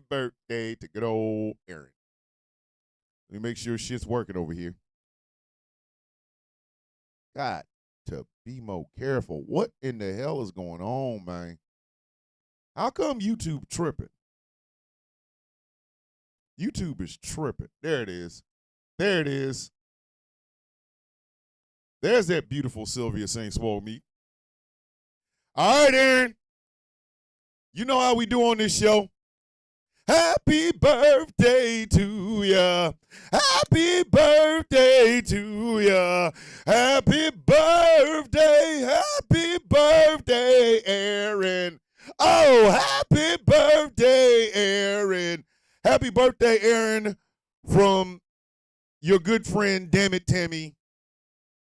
birthday to good old Aaron. Let me make sure shit's working over here. Got to be more careful. What in the hell is going on, man? How come YouTube tripping? YouTube is tripping. There it is. There it is. There's that beautiful Sylvia St. Swole meat. All right, Aaron. You know how we do on this show. Happy birthday to ya. Happy birthday to ya. Happy birthday, Aaron. Oh, happy birthday, Aaron. Happy birthday, Aaron, from your good friend, Damn It Tammy,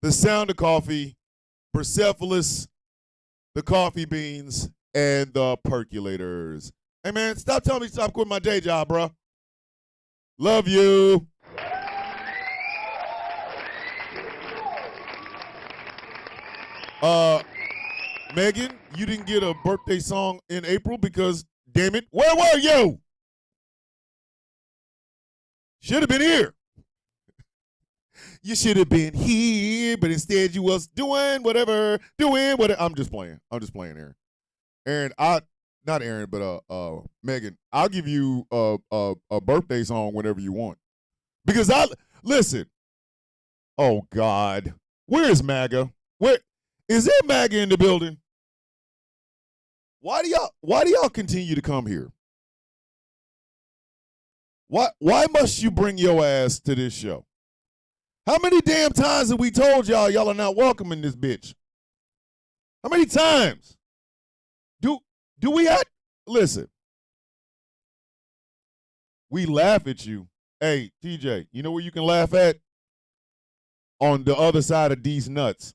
the Sound of Coffee, Persepolis, the Coffee Beans, and the Percolators. Hey, man, stop telling me to stop quitting my day job, bro. Love you. Megan, you didn't get a birthday song in April because, damn it, where were you? Should have been here. You should have been here, but instead you was doing whatever. I'm just playing. Aaron. Aaron, not Aaron, but Megan, I'll give you a birthday song whenever you want. Because listen. Oh God, where is MAGA? Where is there MAGA in the building? Why do y'all continue to come here? Why must you bring your ass to this show? How many damn times have we told y'all are not welcome in this bitch? How many times? Do we listen? We laugh at you. Hey, TJ, you know where you can laugh at? On the other side of these nuts.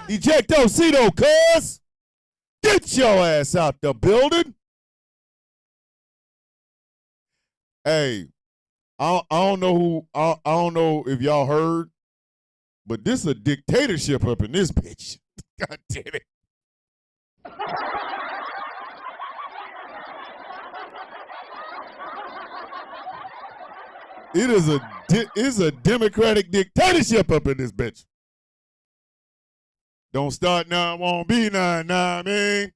Ejectocito, cuz! Get your ass out the building! Hey, I don't know if y'all heard, but this is a dictatorship up in this bitch. God damn it. It's a democratic dictatorship up in this bitch. Don't start now, it won't be now, I mean.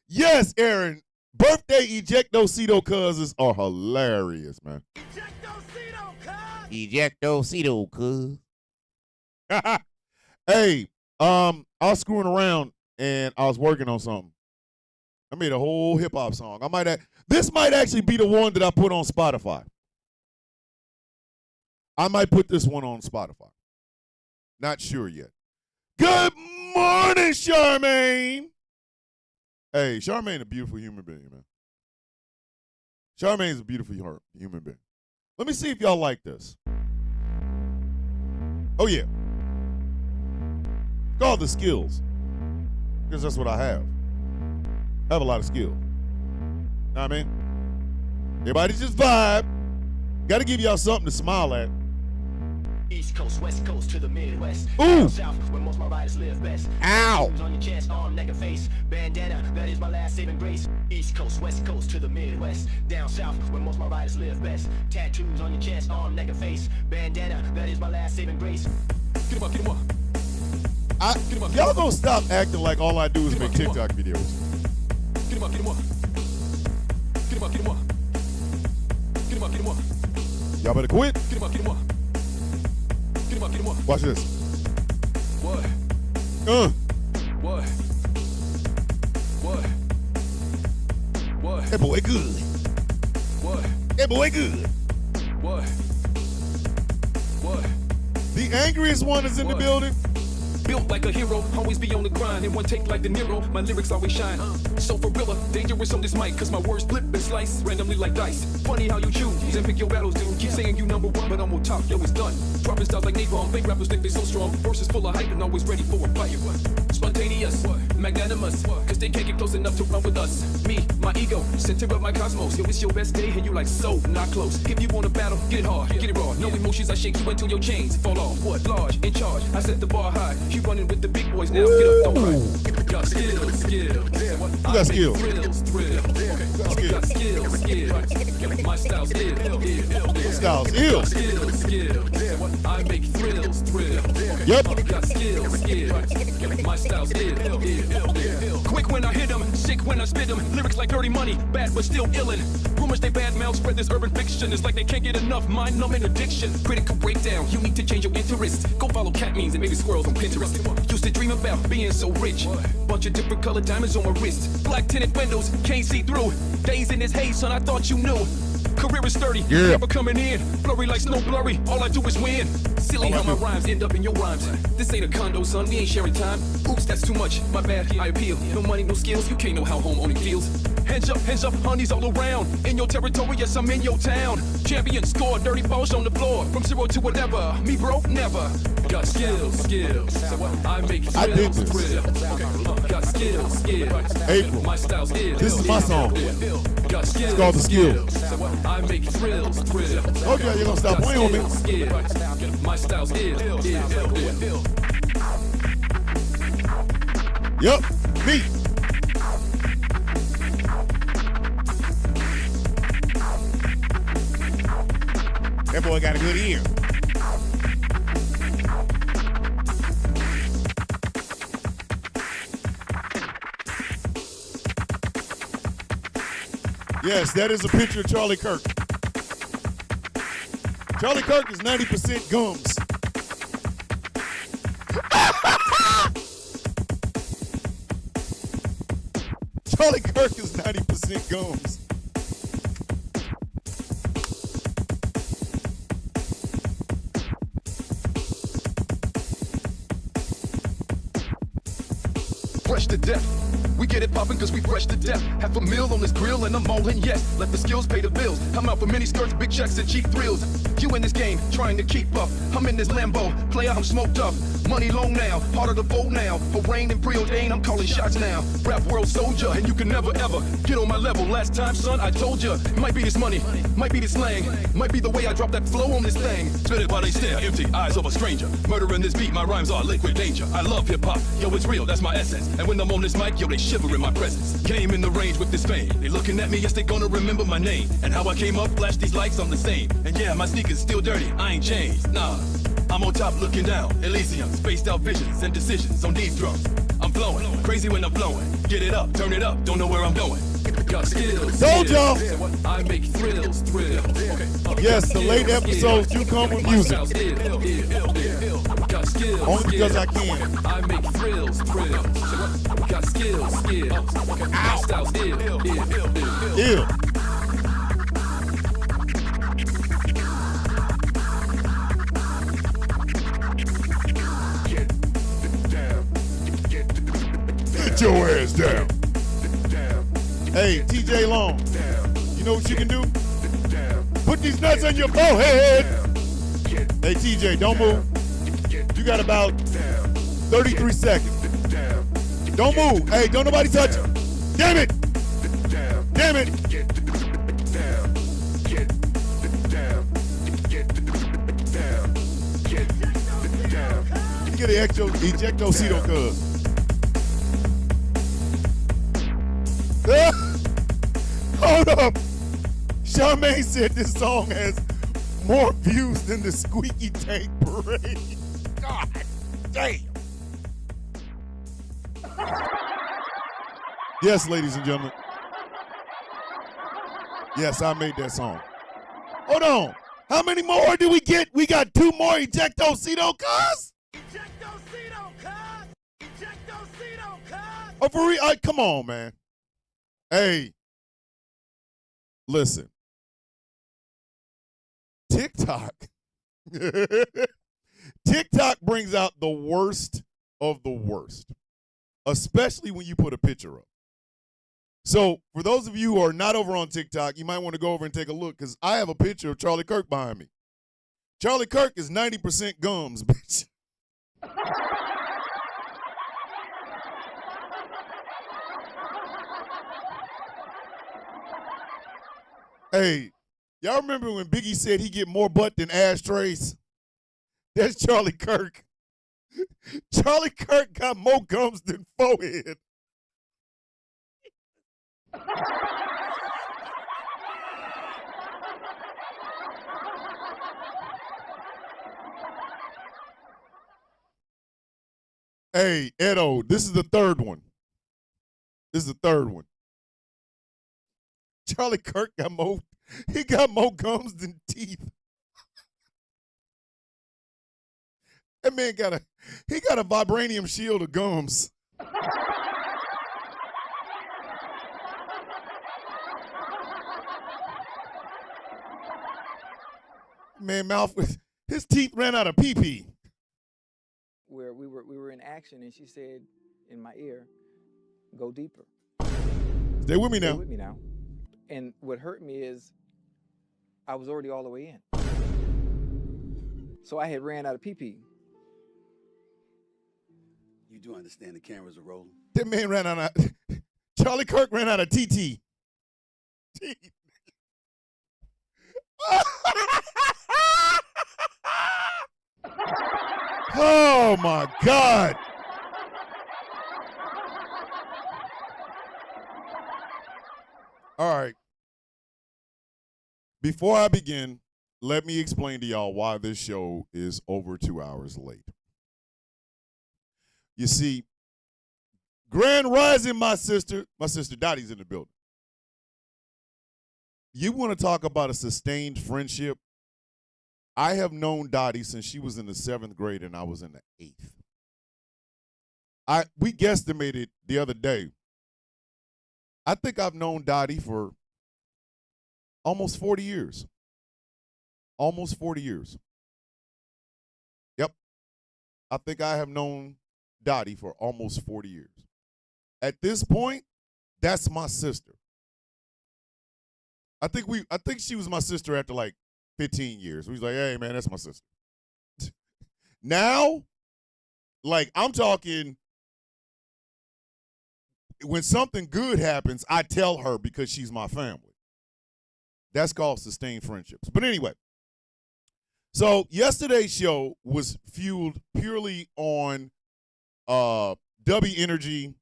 Yes, Aaron. Birthday Ejectocito cousins are hilarious, man. Ejectocito cuz. Hey, I was screwing around and I was working on something. I made a whole hip hop song. This might actually be the one that I put on Spotify. I might put this one on Spotify. Not sure yet. Good morning, Charmaine. Hey, Charmaine, a beautiful human being, man. Charmaine's a beautiful human being. Let me see if y'all like this. Oh, yeah. It's called The Skills. Because that's what I have. I have a lot of skills. Know what I mean? Everybody just vibe. Got to give y'all something to smile at. East Coast, West Coast to the Midwest. Ooh. South, where most my riders live best. Ow. On your chest, arm, neck, and face. Bandana, that is my last saving grace. East Coast, West Coast to the Midwest. Down south, where most my riders live best. Tattoos on your chest, arm, neck, and face. Bandana, that is my last saving grace. Get him up, get him up. Y'all gonna stop acting like all I do is make TikTok videos. Get him up, get him up. Get him up, get him up. Get him up, get him up. Y'all better quit. Get him up, get him up. Get him up, get him up. Watch this. What? What? What? What? That boy good. What? That boy good. What? What? The angriest one is in the building. Built like a hero, always be on the grind. In one take like De Niro, my lyrics always shine. So for real, dangerous on this mic, cause my words flip and slice randomly like dice. Funny how you choose and pick your battles, dude. Keep saying you number one, but I'm on top, yo, it's done. Dropping styles like napalm, fake rappers think they so strong. Verses full of hype and always ready for a fight. Spontaneous, magnanimous, cause they can't get close enough to run with us. Me, my ego, center of my cosmos. Yo, it's your best day and you like so not close. If you want a battle, get it hard, get it raw. No emotions, I shake you until your chains fall off. What? Large, in charge, I set the bar high. You running with the big boys now. Get up, don't cry. Got skills. got skills? Got skills. My style's ill. Styles ill. I make thrills thrill. Yep. Got skills. My style's ill. Quick when I hit 'em, sick when I spit 'em. Lyrics like dirty money, bad but still illin'. Rumors they bad mouth spread this urban fiction. It's like they can't get enough mind-numbing addiction. Critical breakdown, you need to change your interests. Go follow cat memes and maybe squirrels on Pinterest. Used to dream about being so rich. Bunch of different colored diamonds on my wrist. Black tinted windows, can't see through. Days in this haze, son, I thought you knew. Career is sturdy, never coming in. Blurry like snow blurry, all I do is win. Silly how my rhymes end up in your rhymes. This ain't a condo, son, we ain't sharing time. Oops, that's too much, my bad, I appeal. No money, no skills, you can't know how home owning feels. Hands up, honeys all around. In your territory, yes, I'm in your town. Champion score, dirty balls on the floor. From 0 to whatever, me bro, never. Got skills. I make thrills thrill. Got skills. April. My style's ill. This is my song. Got skills. It's called The Skills. I make thrills thrill. Okay, you're gonna stop playing with me. My style's ill. Yep, me. That boy got a good ear. Yes, that is a picture of Charlie Kirk. Charlie Kirk is 90% gums. Charlie Kirk is 90% gums. Fresh to death. We get it poppin' cause we fresh to death. Half a meal on this grill and I'm all in, yes. Let the skills pay the bills. I'm out for mini skirts, big checks, and cheap thrills. You in this game, trying to keep up. I'm in this Lambo, player, I'm smoked up. Money long now, part of the fold now. For rain and preordained, I'm calling shots now. Rap world soldier, and you can never ever get on my level. Last time, son, I told ya. Might be this money, might be this slang, might be the way I drop that flow on this thing. Spit it while they stare, empty eyes of a stranger. Murdering this beat, my rhymes are liquid danger. I love hip hop, yo, it's real, that's my essence. And when I'm on this mic, yo, they shiver in my presence. Came in the range with this fame. They looking at me, yes, they gonna remember my name. And how I came up, flash these lights, I'm the same. And yeah, my sneakers still dirty, I ain't changed, nah. I'm on top looking down, Elysium, spaced out visions and decisions on these drums. I'm flowing, crazy when I'm flowing. Get it up, turn it up, don't know where I'm going. Got skills. Told y'all. I make thrills thrill. Yes, the late episodes do come with music. Got skills. Only because I can. I make thrills thrill. Got skills. My style's ill. Ill. Get your ass down. Hey, TJ Long, you know what you can do? Put these nuts on your forehead. Hey, TJ, don't move. You got about 33 seconds. Don't move. Hey, don't nobody touch you. Damn it. Damn it. You get an ejectocito, cuz. Hold up. Charmaine said this song has more views than the Squeaky Tank Parade. God damn. Yes, ladies and gentlemen. Yes, I made that song. Hold on. How many more do we get? We got 2 more ejectocito, cuz? Ejectocito, cuz! Ejectocito, cuz! Oh, for real? Come on, man. Hey, listen. TikTok. TikTok brings out the worst of the worst, especially when you put a picture up. So for those of you who are not over on TikTok, you might want to go over and take a look because I have a picture of Charlie Kirk behind me. Charlie Kirk is 90% gums, bitch. Hey, y'all remember when Biggie said he get more butt than ashtrays? That's Charlie Kirk. Charlie Kirk got more gums than forehead. Hey, Edo, this is the third one. This is the third one. Charlie Kirk got more gums than teeth. That man got a vibranium shield of gums. Man, mouth his teeth ran out of pee-pee. Where we were in action, and she said in my ear, "Go deeper." Stay with me Stay now. with me now. And what hurt me is I was already all the way in. So I had ran out of pee-pee. You do understand the cameras are rolling? That man ran out of Charlie Kirk ran out of TT. Oh my God. All right. Before I begin, let me explain to y'all why this show is over 2 hours late. You see, Grand Rising, my sister Dottie's in the building. You want to talk about a sustained friendship? I have known Dottie since she was in the 7th grade and I was in the 8th. We guesstimated the other day. I think I've known Dottie for almost 40 years. Almost 40 years. Yep. I think I have known Dottie for almost 40 years. At this point, that's my sister. I think she was my sister after like 15 years. We was like, hey man, that's my sister. Now, like I'm talking, when something good happens, I tell her because she's my family. That's called sustained friendships. But anyway, so yesterday's show was fueled purely on W Energy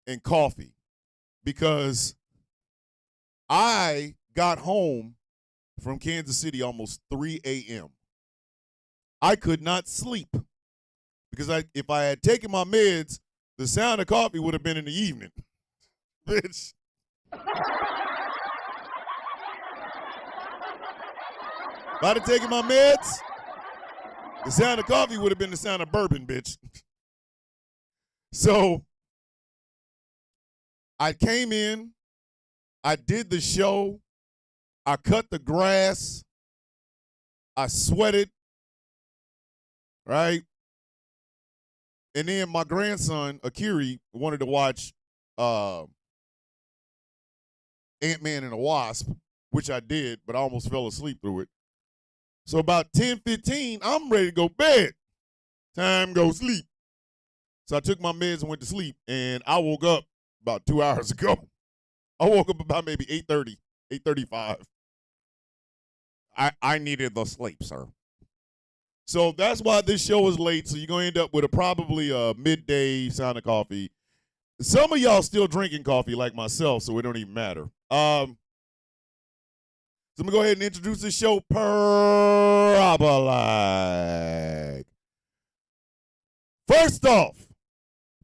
and coffee because I got home from Kansas City almost 3 a.m. I could not sleep because if I had taken my meds, the sound of coffee would have been in the evening. Bitch. If I'd have taken my meds, the sound of coffee would have been the sound of bourbon, bitch. So I came in, I did the show, I cut the grass, I sweated, right? And then my grandson, Akiri, wanted to watch Ant-Man and the Wasp, which I did, but I almost fell asleep through it. So about 10:15, I'm ready to go to bed. Time to go sleep. So I took my meds and went to sleep, and I woke up about 2 hours ago. I woke up about maybe 8:30, 8:35. I needed the sleep, sir. So that's why this show is late. So you're going to end up with probably a midday sound of coffee. Some of y'all still drinking coffee like myself, so it don't even matter. So I'm going to go ahead and introduce the show proper like. First off,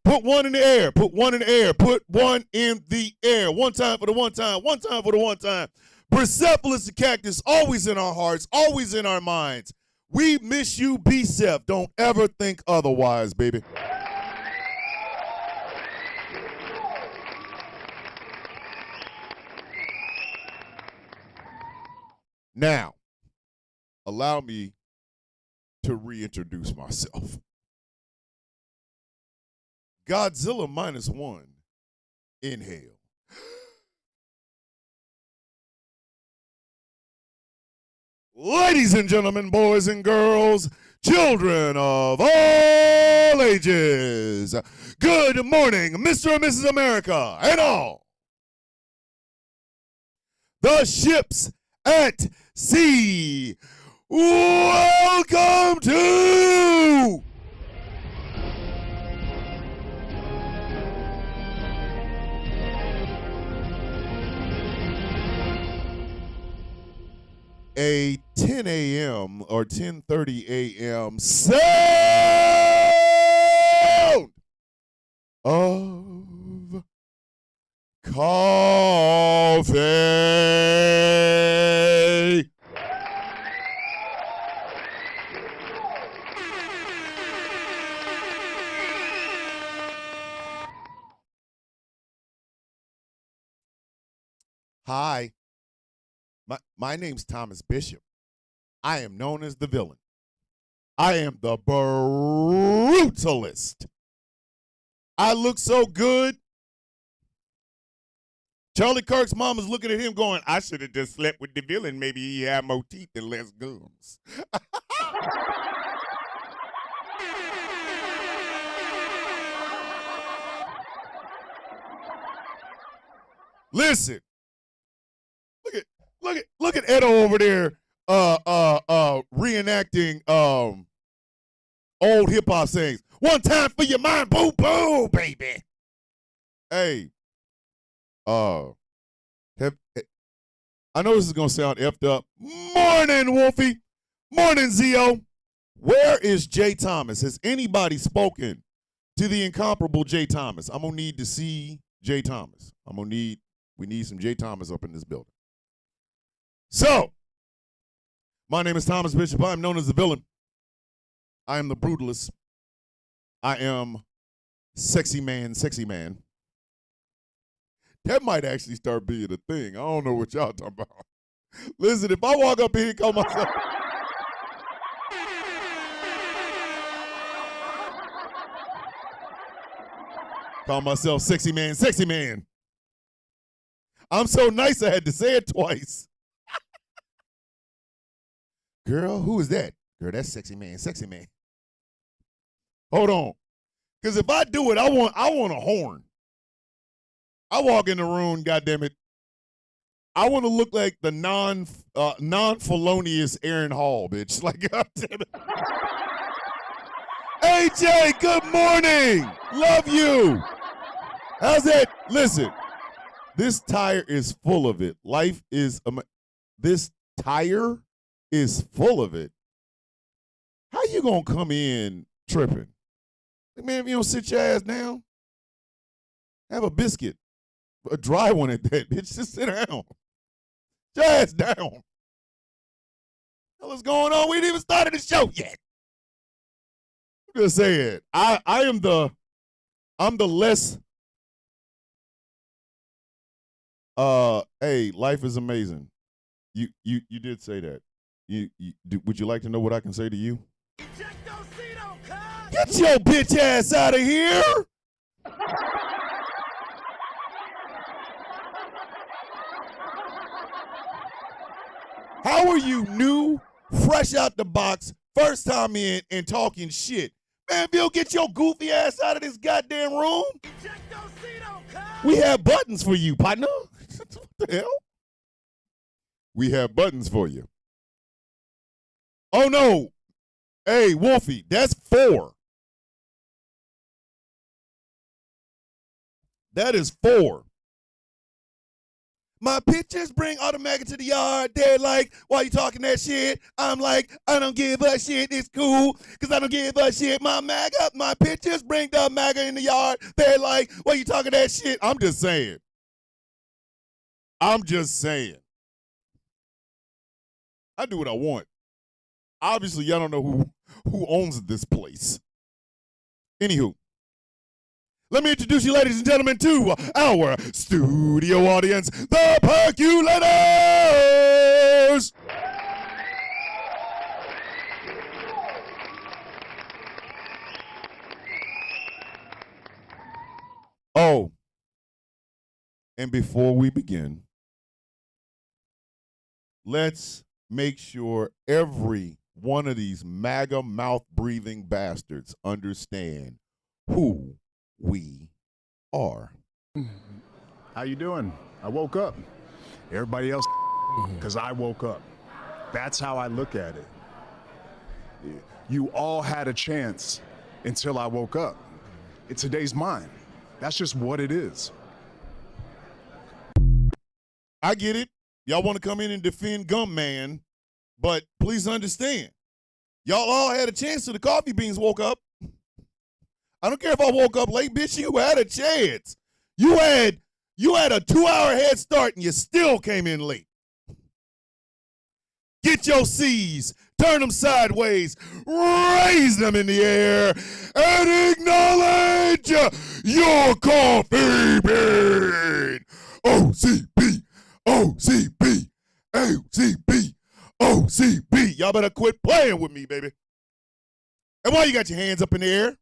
put one in the air. Put one in the air. Put one in the air. One time for the one time. One time for the one time. Persepolis the Cactus, always in our hearts, always in our minds. We miss you, B-Sef. Don't ever think otherwise, baby. Now, allow me to reintroduce myself. Godzilla -1, inhale. Ladies and gentlemen, boys and girls, children of all ages, good morning, Mr. and Mrs. America, and all. The ships at sea, welcome to a 10 a.m. or 10:30 a.m. sound of coffee. Hi, my name's Thomas Bishop. I am known as the villain. I am the brutalist. I look so good. Charlie Kirk's mom is looking at him going, I should have just slept with the villain. Maybe he had more teeth and less gums. Listen. Look at Edo over there reenacting old hip hop sayings. One time for your mind, boo boo, baby. Hey. I know this is gonna sound effed up. Morning, Wolfie. Morning, Zio. Where is Jay Thomas? Has anybody spoken to the incomparable Jay Thomas? I'm gonna need to see Jay Thomas. We need some Jay Thomas up in this building. So, my name is Thomas Bishop. I am known as the villain. I am the brutalist. I am sexy man. That might actually start being a thing. I don't know what y'all talking about. Listen, if I walk up here and call myself sexy man. I'm so nice I had to say it twice. Girl, who is that? Girl, that's sexy man. Hold on. Because if I do it, I want a horn. I walk in the room, goddammit. I want to look like the non-felonious Aaron Hall, bitch. Like, goddammit. Hey, Jay, good morning. Love you. How's that? Listen, this tire is full of it. Life is, this tire is full of it. How you gonna come in tripping? Man, if you don't sit your ass down, have a biscuit. A dry one at that, bitch. Just sit down. Sit your ass down. What's going on? We ain't even started the show yet. I'm just saying. I'm the less hey, life is amazing. You did say that. Would you like to know what I can say to you? Get your bitch ass out of here! How are you new, fresh out the box, first time in and talking shit? Man, Bill, get your goofy ass out of this goddamn room. We have buttons for you, partner. What the hell? We have buttons for you. Oh, no. Hey, Wolfie, that's 4. That is 4. My pictures bring automatic to the yard. They're like, why you talking that shit? I'm like, I don't give a shit. It's cool, because I don't give a shit. My pictures bring the MAGA in the yard. They're like, why you talking that shit? I'm just saying. I do what I want. Obviously, y'all don't know who owns this place. Anywho. Let me introduce you, ladies and gentlemen, to our studio audience, the Perculators! Oh, and before we begin, let's make sure every one of these MAGA mouth-breathing bastards understand who we are. How you doing? I woke up. Everybody else, because I woke up. That's how I look at it. You all had a chance until I woke up. Today's mine. That's just what it is. I get it. Y'all want to come in and defend Gum Man But please understand, y'all all had a chance till the coffee beans woke up. I don't care if I woke up late, bitch. You had a chance. You had a 2-hour head start and you still came in late. Get your C's, turn them sideways, raise them in the air, and acknowledge your coffee bean. OCB, OCB, OCB, OCB. Y'all better quit playing with me, baby. And while you got your hands up in the air,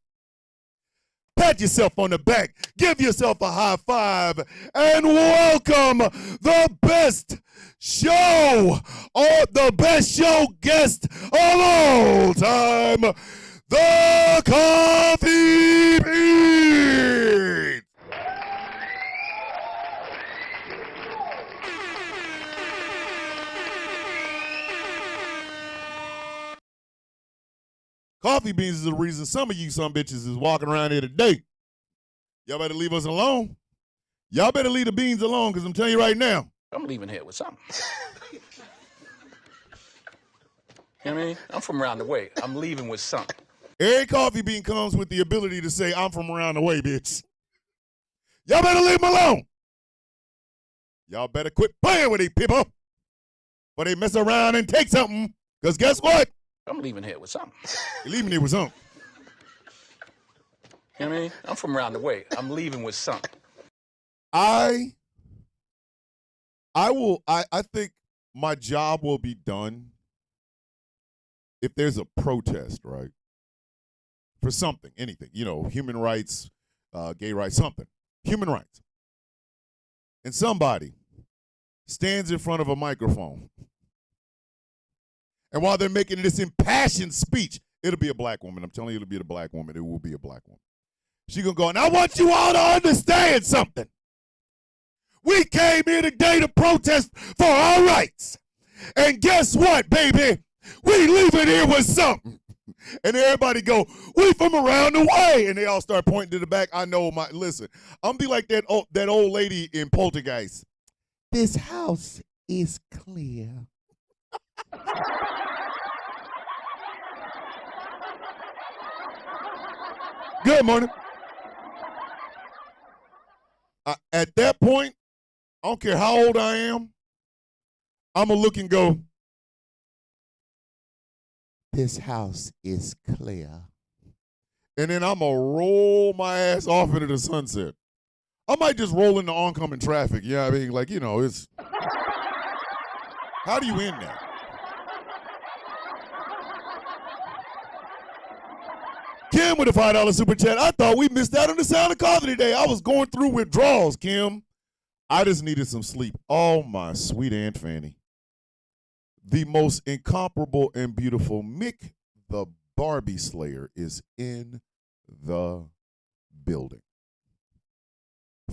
pat yourself on the back, give yourself a high five, and welcome the best show, or the best show guest of all time, the Coffee Beans. Coffee Beans is the reason some of you some bitches is walking around here today. Y'all better leave us alone. Y'all better leave the beans alone, because I'm telling you right now. I'm leaving here with something. You know what I mean? I'm from around the way. I'm leaving with something. Every coffee bean comes with the ability to say, I'm from around the way, bitch. Y'all better leave them alone. Y'all better quit playing with these people. But they mess around and take something. Because guess what? I'm leaving here with something. You're leaving here with something. You know what I mean? I'm from around the way. I'm leaving with something. I think my job will be done if there's a protest, right? For something, anything, human rights, gay rights, something, human rights. And somebody stands in front of a microphone. And while they're making this impassioned speech, it'll be a black woman. I'm telling you, it'll be a black woman. It will be a black woman. She's going to go, and I want you all to understand something. We came here today to protest for our rights. And guess what, baby? We leaving here with something. And everybody go, we from around the way. And they all start pointing to the back. I know listen, I'm be like that old lady in Poltergeist. This house is clear. Good morning. At that point, I don't care how old I am, I'm going to look and go, this house is clear. And then I'm going to roll my ass off into the sunset. I might just roll into oncoming traffic. Yeah, I mean, it's, how do you end that? Kim with a $5 super chat. I thought we missed out on the sound of coffee today. I was going through withdrawals, Kim. I just needed some sleep. Oh, my sweet Aunt Fanny. The most incomparable and beautiful Mick the Barbie Slayer is in the building.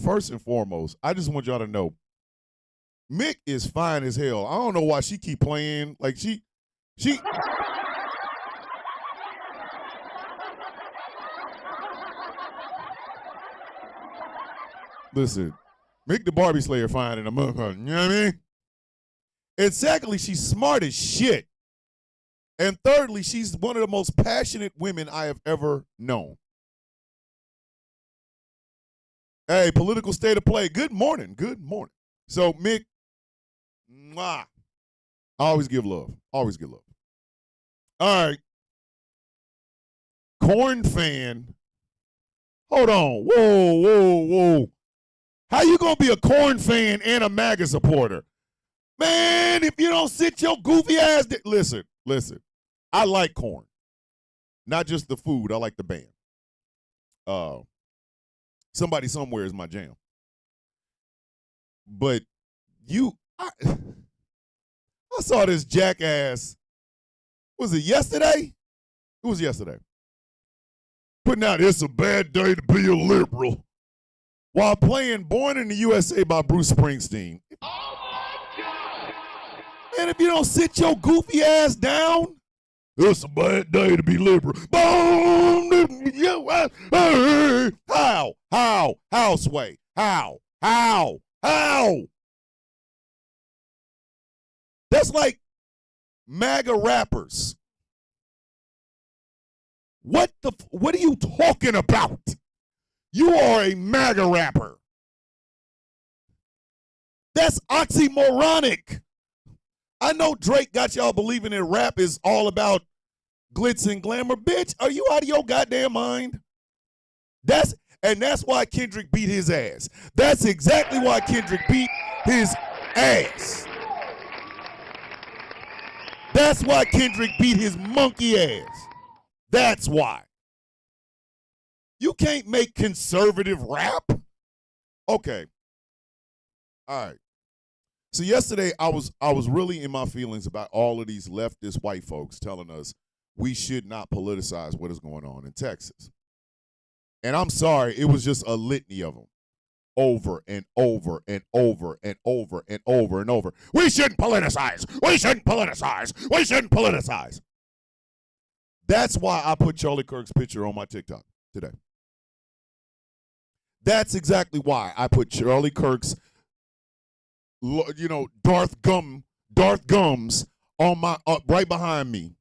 First and foremost, I just want y'all to know, Mick is fine as hell. I don't know why she keep playing. Like, she... Listen, Mick the Barbie Slayer fine in a motherfucker. You know what I mean? And secondly, she's smart as shit. And thirdly, she's one of the most passionate women I have ever known. Hey, political state of play. Good morning. Good morning. So, Mick, mwah, I always give love. Always give love. All right. Corn fan. Hold on. Whoa. How you going to be a Corn fan and a MAGA supporter? Man, if you don't sit your goofy ass down. Listen. I like Corn. Not just the food. I like the band. Somebody Somewhere is my jam. But I saw this jackass. Was it yesterday? It was yesterday. Putting out, it's a bad day to be a liberal, while playing Born in the USA by Bruce Springsteen. Oh my God! And if you don't sit your goofy ass down, it's a bad day to be liberal. How, Sway? How? That's like MAGA rappers. What are you talking about? You are a MAGA rapper. That's oxymoronic. I know Drake got y'all believing that rap is all about glitz and glamour. Bitch, are you out of your goddamn mind? That's why Kendrick beat his ass. That's exactly why Kendrick beat his ass. That's why Kendrick beat his monkey ass. That's why. You can't make conservative rap. Okay. All right. So yesterday I was really in my feelings about all of these leftist white folks telling us we should not politicize what is going on in Texas. And I'm sorry, it was just a litany of them. Over and over and over and over and over and over. We shouldn't politicize. We shouldn't politicize. We shouldn't politicize. That's why I put Charlie Kirk's picture on my TikTok today. That's exactly why I put Charlie Kirk's, Darth Gums on my right behind me.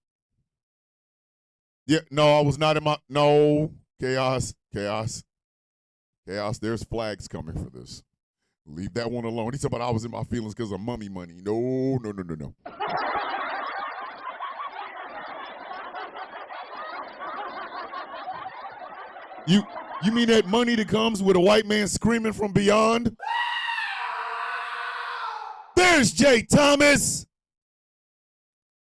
Yeah, no, I was not in my chaos. There's flags coming for this. Leave that one alone. He said, but I was in my feelings because of mummy money. No. You mean that money that comes with a white man screaming from beyond? There's Jay Thomas.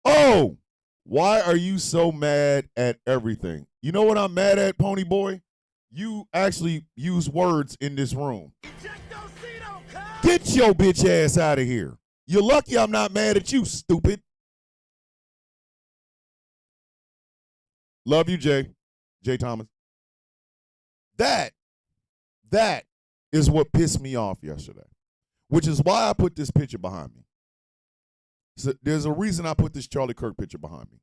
Oh, why are you so mad at everything? You know what I'm mad at, Pony Boy? You actually use words in this room. Get your bitch ass out of here. You're lucky I'm not mad at you, stupid. Love you, Jay Thomas. That is what pissed me off yesterday, which is why I put this picture behind me. So there's a reason I put this Charlie Kirk picture behind me.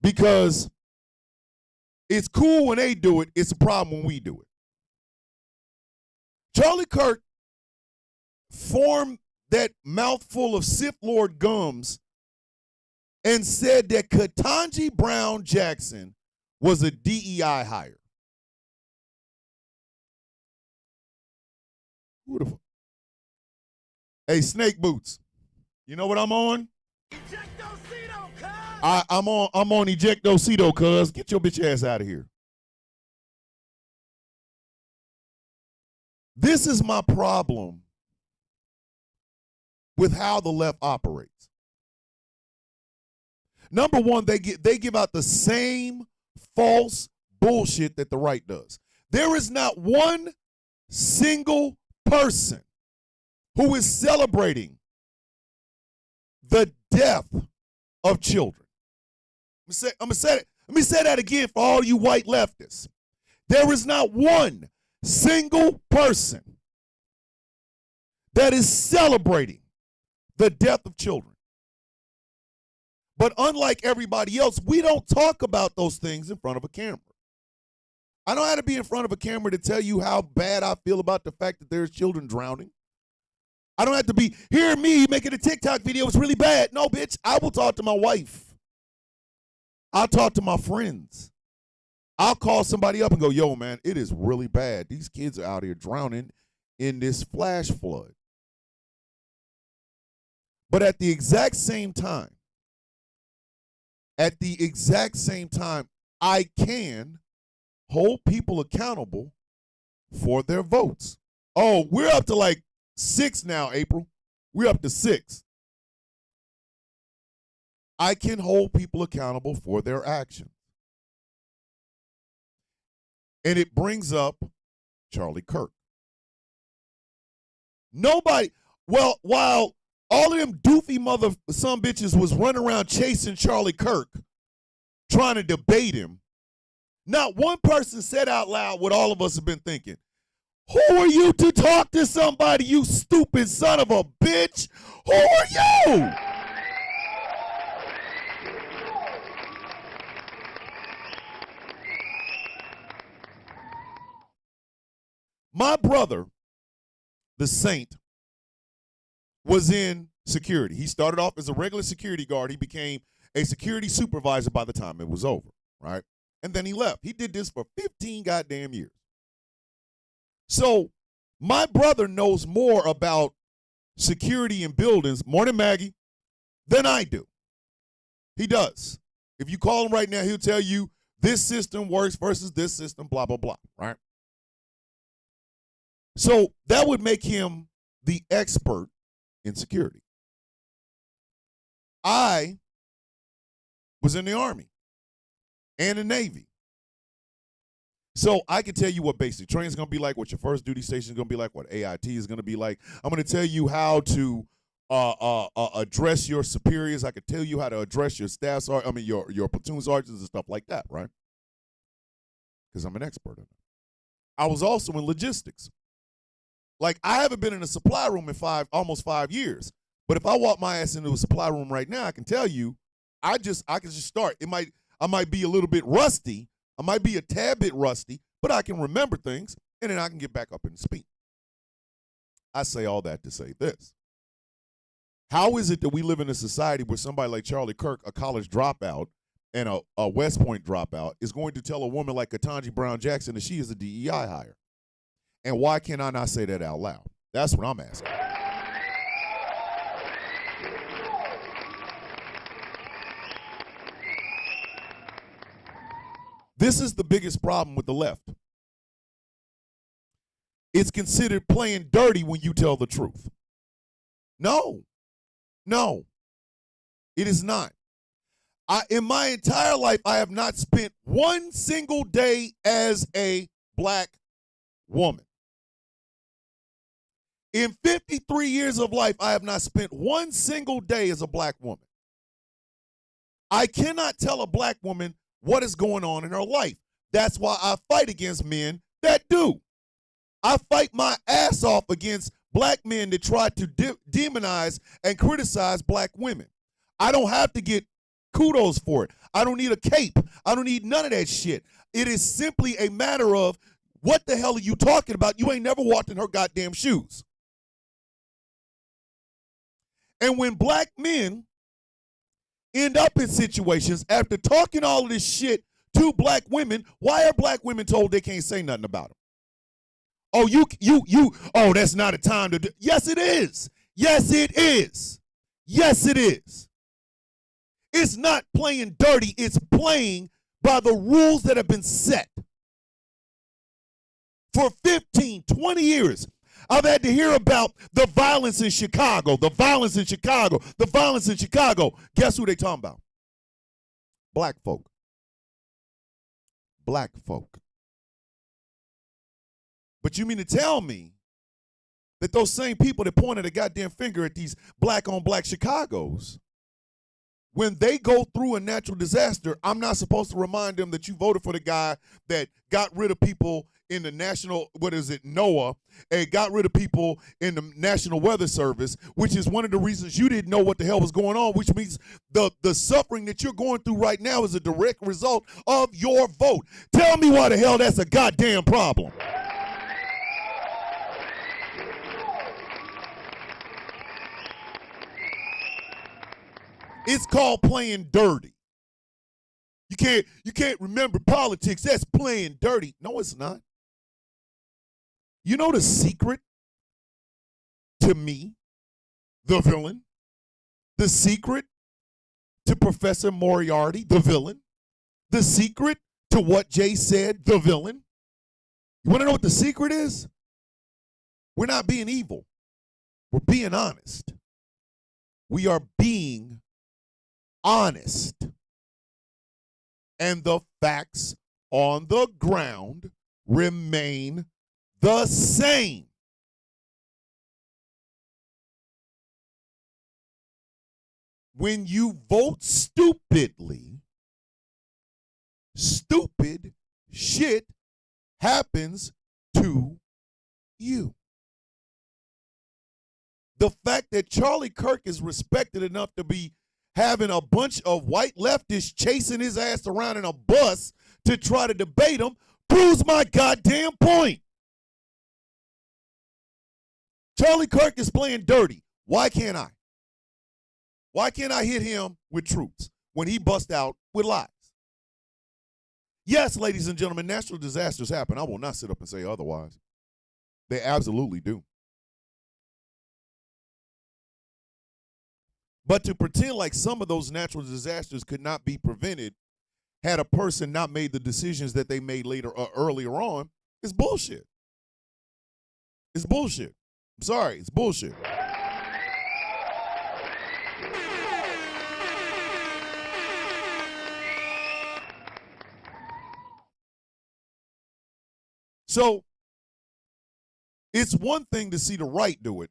Because it's cool when they do it. It's a problem when we do it. Charlie Kirk formed that mouthful of Sith Lord gums and said that Ketanji Brown Jackson was a DEI hire. Who the fuck? Hey, Snake Boots. You know what I'm on? I'm on Ejectocito, cuz. Get your bitch ass out of here. This is my problem with how the left operates. Number one, they give out the same false bullshit that the right does. There is not one single person who is celebrating the death of children. Let me say that again for all you white leftists. There is not one single person that is celebrating the death of children. But unlike everybody else, we don't talk about those things in front of a camera. I don't have to be in front of a camera to tell you how bad I feel about the fact that there's children drowning. I don't have to be, hear me making a TikTok video, it's really bad. No, bitch, I will talk to my wife. I'll talk to my friends. I'll call somebody up and go, yo, man, it is really bad. These kids are out here drowning in this flash flood. But at the exact same time, I can hold people accountable for their votes. Oh, we're up to like 6 now, April. We're up to 6. I can hold people accountable for their actions. And it brings up Charlie Kirk. Nobody, well, while all of them doofy mother some bitches was running around chasing Charlie Kirk, trying to debate him, not one person said out loud what all of us have been thinking. Who are you to talk to somebody, you stupid son of a bitch? Who are you? My brother, the Saint, was in security. He started off as a regular security guard. He became a security supervisor by the time it was over, right? And then he left. He did this for 15 goddamn years. So my brother knows more about security in buildings, morning Maggie, than I do. He does. If you call him right now, he'll tell you this system works versus this system, blah, blah, blah, right? So that would make him the expert in security. I was in the Army and the Navy. So I can tell you what basic training is going to be like, what your first duty station is going to be like, what AIT is going to be like. I'm going to tell you how to address your superiors. I can tell you how to address your staff, your platoon sergeants and stuff like that, right? Because I'm an expert in it. I was also in logistics. Like, I haven't been in a supply room in almost 5 years. But if I walk my ass into a supply room right now, I can tell you, I can just start. I might be a little bit rusty. I might be a tad bit rusty, but I can remember things, and then I can get back up and speak. I say all that to say this. How is it that we live in a society where somebody like Charlie Kirk, a college dropout and a West Point dropout, is going to tell a woman like Ketanji Brown Jackson that she is a DEI hire? And why can I not say that out loud? That's what I'm asking. This is the biggest problem with the left. It's considered playing dirty when you tell the truth. No, it is not. In my entire life, I have not spent one single day as a black woman. In 53 years of life, I have not spent one single day as a black woman. I cannot tell a black woman what is going on in her life. That's why I fight against men that do. I fight my ass off against black men that try to demonize and criticize black women. I don't have to get kudos for it. I don't need a cape. I don't need none of that shit. It is simply a matter of, what the hell are you talking about? You ain't never walked in her goddamn shoes. And when black men end up in situations after talking all of this shit to black women, why are black women told they can't say nothing about them? Oh, that's not a time to do. Yes, it is. Yes, it is. Yes, it is. It's not playing dirty. It's playing by the rules that have been set. For 15, 20 years, I've had to hear about the violence in Chicago, the violence in Chicago, the violence in Chicago. Guess who they talking about? Black folk. Black folk. But you mean to tell me that those same people that pointed a goddamn finger at these black on black Chicagos, when they go through a natural disaster, I'm not supposed to remind them that you voted for the guy that got rid of people in the national, NOAA, and got rid of people in the National Weather Service, which is one of the reasons you didn't know what the hell was going on, which means the suffering that you're going through right now is a direct result of your vote. Tell me why the hell that's a goddamn problem. It's called playing dirty. You can't remember politics. That's playing dirty. No, it's not. You know the secret to me, the villain? The secret to Professor Moriarty, the villain? The secret to what Jay said, the villain? You want to know what the secret is? We're not being evil. We're being honest. We are being honest. And the facts on the ground remain the same. When you vote stupidly, stupid shit happens to you. The fact that Charlie Kirk is respected enough to be having a bunch of white leftists chasing his ass around in a bus to try to debate him proves my goddamn point. Charlie Kirk is playing dirty. Why can't I? Why can't I hit him with truths when he bust out with lies? Yes, ladies and gentlemen, natural disasters happen. I will not sit up and say otherwise. They absolutely do. But to pretend like some of those natural disasters could not be prevented had a person not made the decisions that they made later or earlier on is bullshit. It's bullshit. I'm sorry, it's bullshit. So it's one thing to see the right do it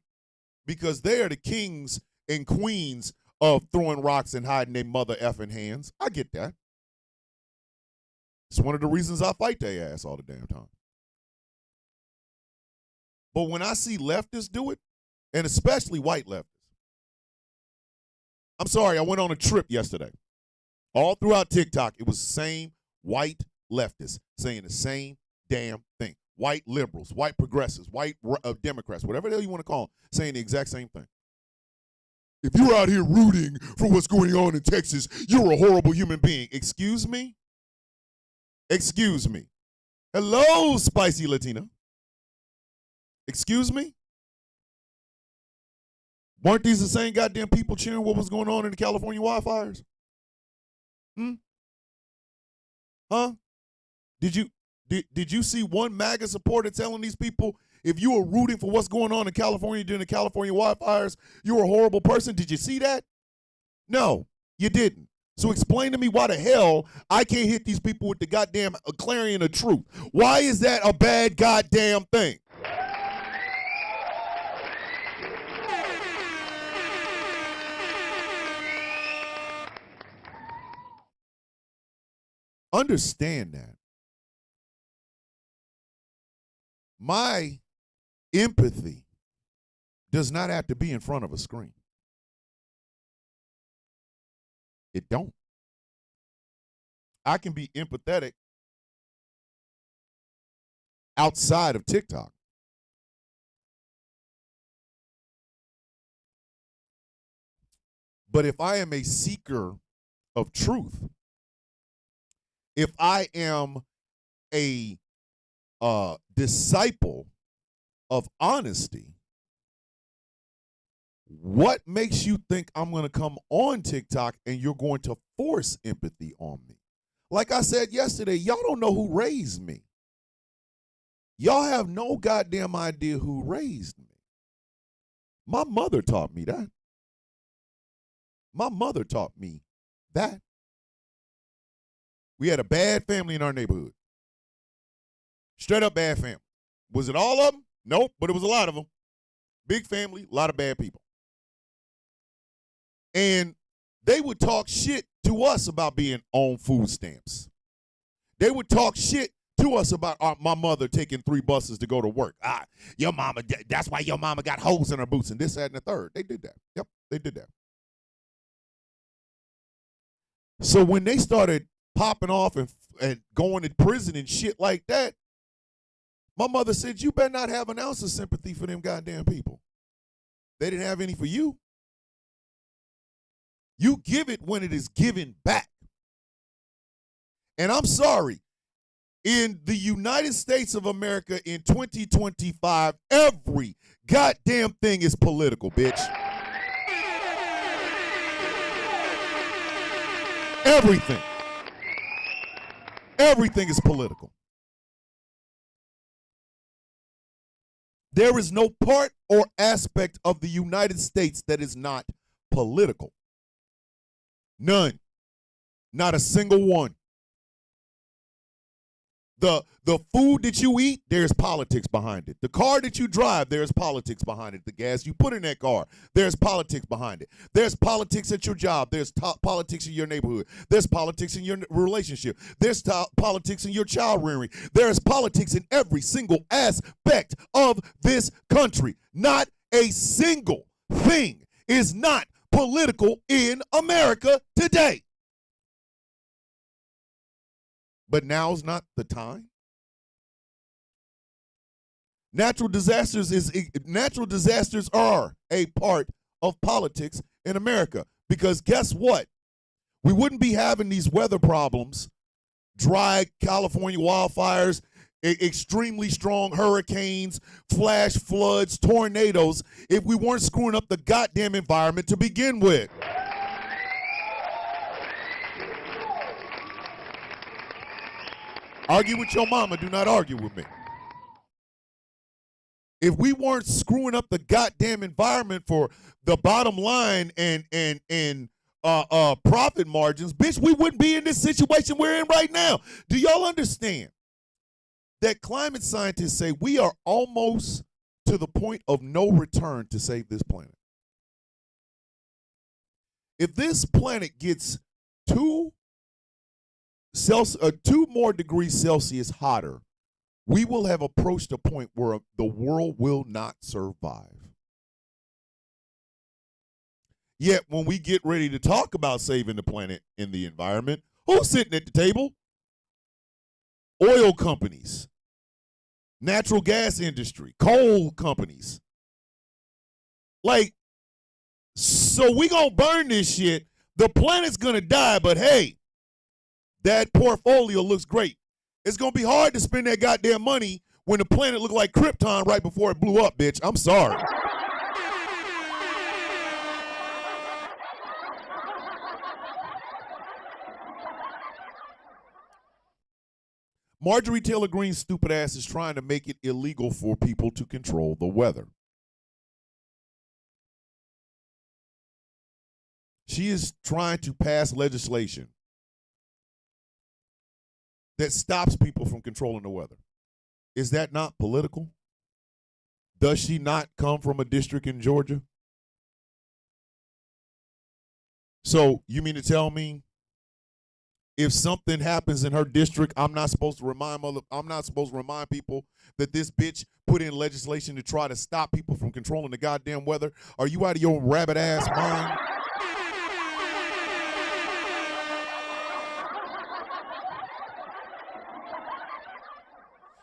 because they are the kings and queens of throwing rocks and hiding their mother effing hands. I get that. It's one of the reasons I fight their ass all the damn time. But when I see leftists do it, and especially white leftists, I'm sorry, I went on a trip yesterday. All throughout TikTok, it was the same white leftists saying the same damn thing. White liberals, white progressives, white Democrats, whatever the hell you want to call them, saying the exact same thing. If you're out here rooting for what's going on in Texas, you're a horrible human being. Excuse me? Excuse me. Hello, spicy Latina. Excuse me? Weren't these the same goddamn people cheering what was going on in the California wildfires? Huh? Did you see one MAGA supporter telling these people if you were rooting for what's going on in California during the California wildfires, you're a horrible person? Did you see that? No, you didn't. So explain to me why the hell I can't hit these people with the goddamn clarion of truth. Why is that a bad goddamn thing? Understand that. My empathy does not have to be in front of a screen. It don't. I can be empathetic outside of TikTok. But if I am a seeker of truth, if I am a disciple of honesty, what makes you think I'm going to come on TikTok and you're going to force empathy on me? Like I said yesterday, y'all don't know who raised me. Y'all have no goddamn idea who raised me. My mother taught me that. My mother taught me that. We had a bad family in our neighborhood. Straight up bad family. Was it all of them? Nope, but it was a lot of them. Big family, a lot of bad people. And they would talk shit to us about being on food stamps. They would talk shit to us about my mother taking 3 buses to go to work. Your mama, that's why your mama got holes in her boots and this, that, and the third. They did that. Yep, they did that. So when they started popping off and going to prison and shit like that, my mother said, you better not have an ounce of sympathy for them goddamn people. They didn't have any for you. You give it when it is given back. And I'm sorry, in the United States of America in 2025, every goddamn thing is political, bitch. Everything. Everything is political. There is no part or aspect of the United States that is not political. None. Not a single one. The food that you eat, there's politics behind it. The car that you drive, there's politics behind it. The gas you put in that car, there's politics behind it. There's politics at your job. There's politics in your neighborhood. There's politics in your relationship. There's politics in your child rearing. There's politics in every single aspect of this country. Not a single thing is not political in America today. But now's not the time. Natural disasters are a part of politics in America Because guess what? We wouldn't be having these weather problems, dry California wildfires, extremely strong hurricanes, flash floods, tornadoes, if we weren't screwing up the goddamn environment to begin with. Argue with your mama, do not argue with me. If we weren't screwing up the goddamn environment for the bottom line and profit margins, bitch, we wouldn't be in this situation we're in right now. Do y'all understand that climate scientists say we are almost to the point of no return to save this planet? If this planet gets 2 more degrees Celsius hotter, we will have approached a point where the world will not survive. Yet, when we get ready to talk about saving the planet and the environment, who's sitting at the table? Oil companies, natural gas industry, coal companies. Like, so we gonna burn this shit. The planet's gonna die, but hey, that portfolio looks great. It's gonna be hard to spend that goddamn money when the planet looked like Krypton right before it blew up, bitch. I'm sorry. Marjorie Taylor Greene's stupid ass is trying to make it illegal for people to control the weather. She is trying to pass legislation that stops people from controlling the weather. Is that not political? Does she not come from a district in Georgia? So you mean to tell me if something happens in her district, I'm not supposed to remind people that this bitch put in legislation to try to stop people from controlling the goddamn weather? Are you out of your rabbit ass mind?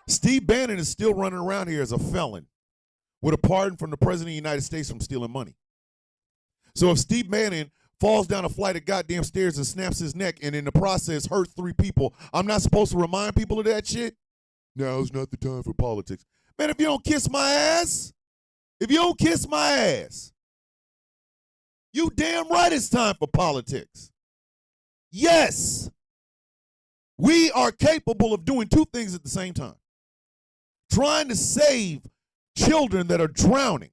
Steve Bannon is still running around here as a felon with a pardon from the President of the United States from stealing money. So if Steve Bannon falls down a flight of goddamn stairs and snaps his neck and in the process hurts 3 people, I'm not supposed to remind people of that shit? Now's not the time for politics. Man, if you don't kiss my ass, you damn right it's time for politics. Yes, we are capable of doing 2 things at the same time. Trying to save children that are drowning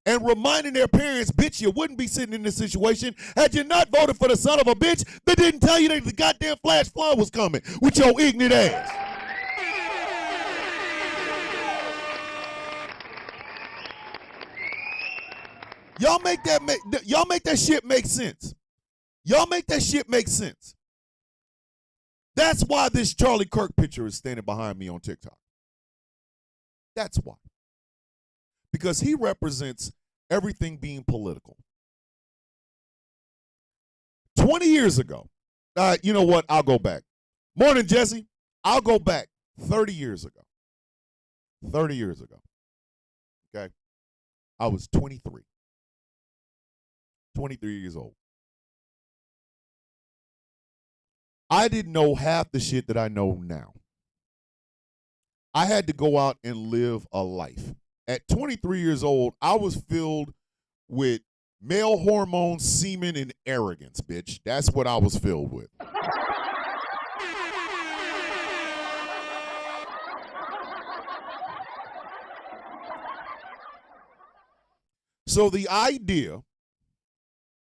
and reminding their parents, bitch, you wouldn't be sitting in this situation had you not voted for the son of a bitch that didn't tell you that the goddamn flash flood was coming with your ignorant ass. Y'all make that shit make sense. Y'all make that shit make sense. That's why this Charlie Kirk picture is standing behind me on TikTok. That's why. Because he represents everything being political. 20 years ago, you know what? I'll go back. Morning, Jesse. I'll go back 30 years ago. 30 years ago. Okay? I was 23. 23 years old. I didn't know half the shit that I know now. I had to go out and live a life. At 23 years old, I was filled with male hormones, semen, and arrogance, bitch. That's what I was filled with. So the idea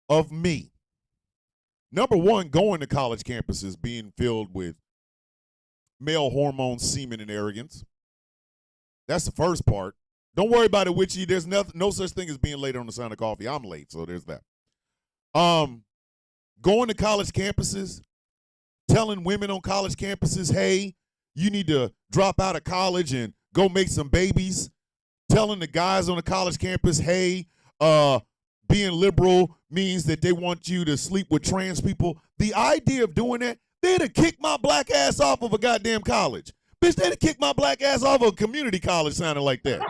of me, number one, going to college campuses being filled with male hormones, semen, and arrogance. That's the first part. Don't worry about it, Witchy. There's no such thing as being late on the sound of coffee. I'm late, so there's that. Going to college campuses, telling women on college campuses, hey, you need to drop out of college and go make some babies. Telling the guys on the college campus, hey, being liberal means that they want you to sleep with trans people. The idea of doing that, they'd have kicked my black ass off of a goddamn college. Bitch, they'd have kicked my black ass off of a community college sounding like that.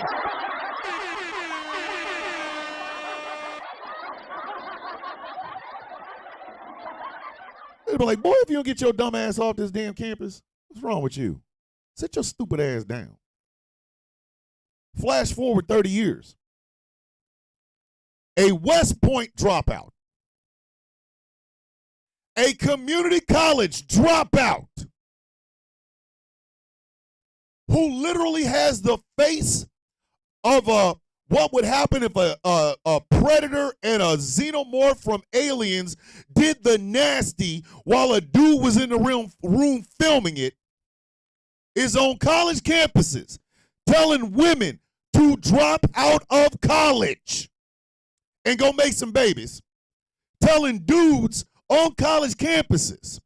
They'd be like, boy, if you don't get your dumb ass off this damn campus, what's wrong with you? Sit your stupid ass down. Flash forward 30 years. A West Point dropout. A community college dropout who literally has the face of what would happen if a predator and a xenomorph from Aliens did the nasty while a dude was in the room filming it, is on college campuses telling women to drop out of college and go make some babies, telling dudes on college campuses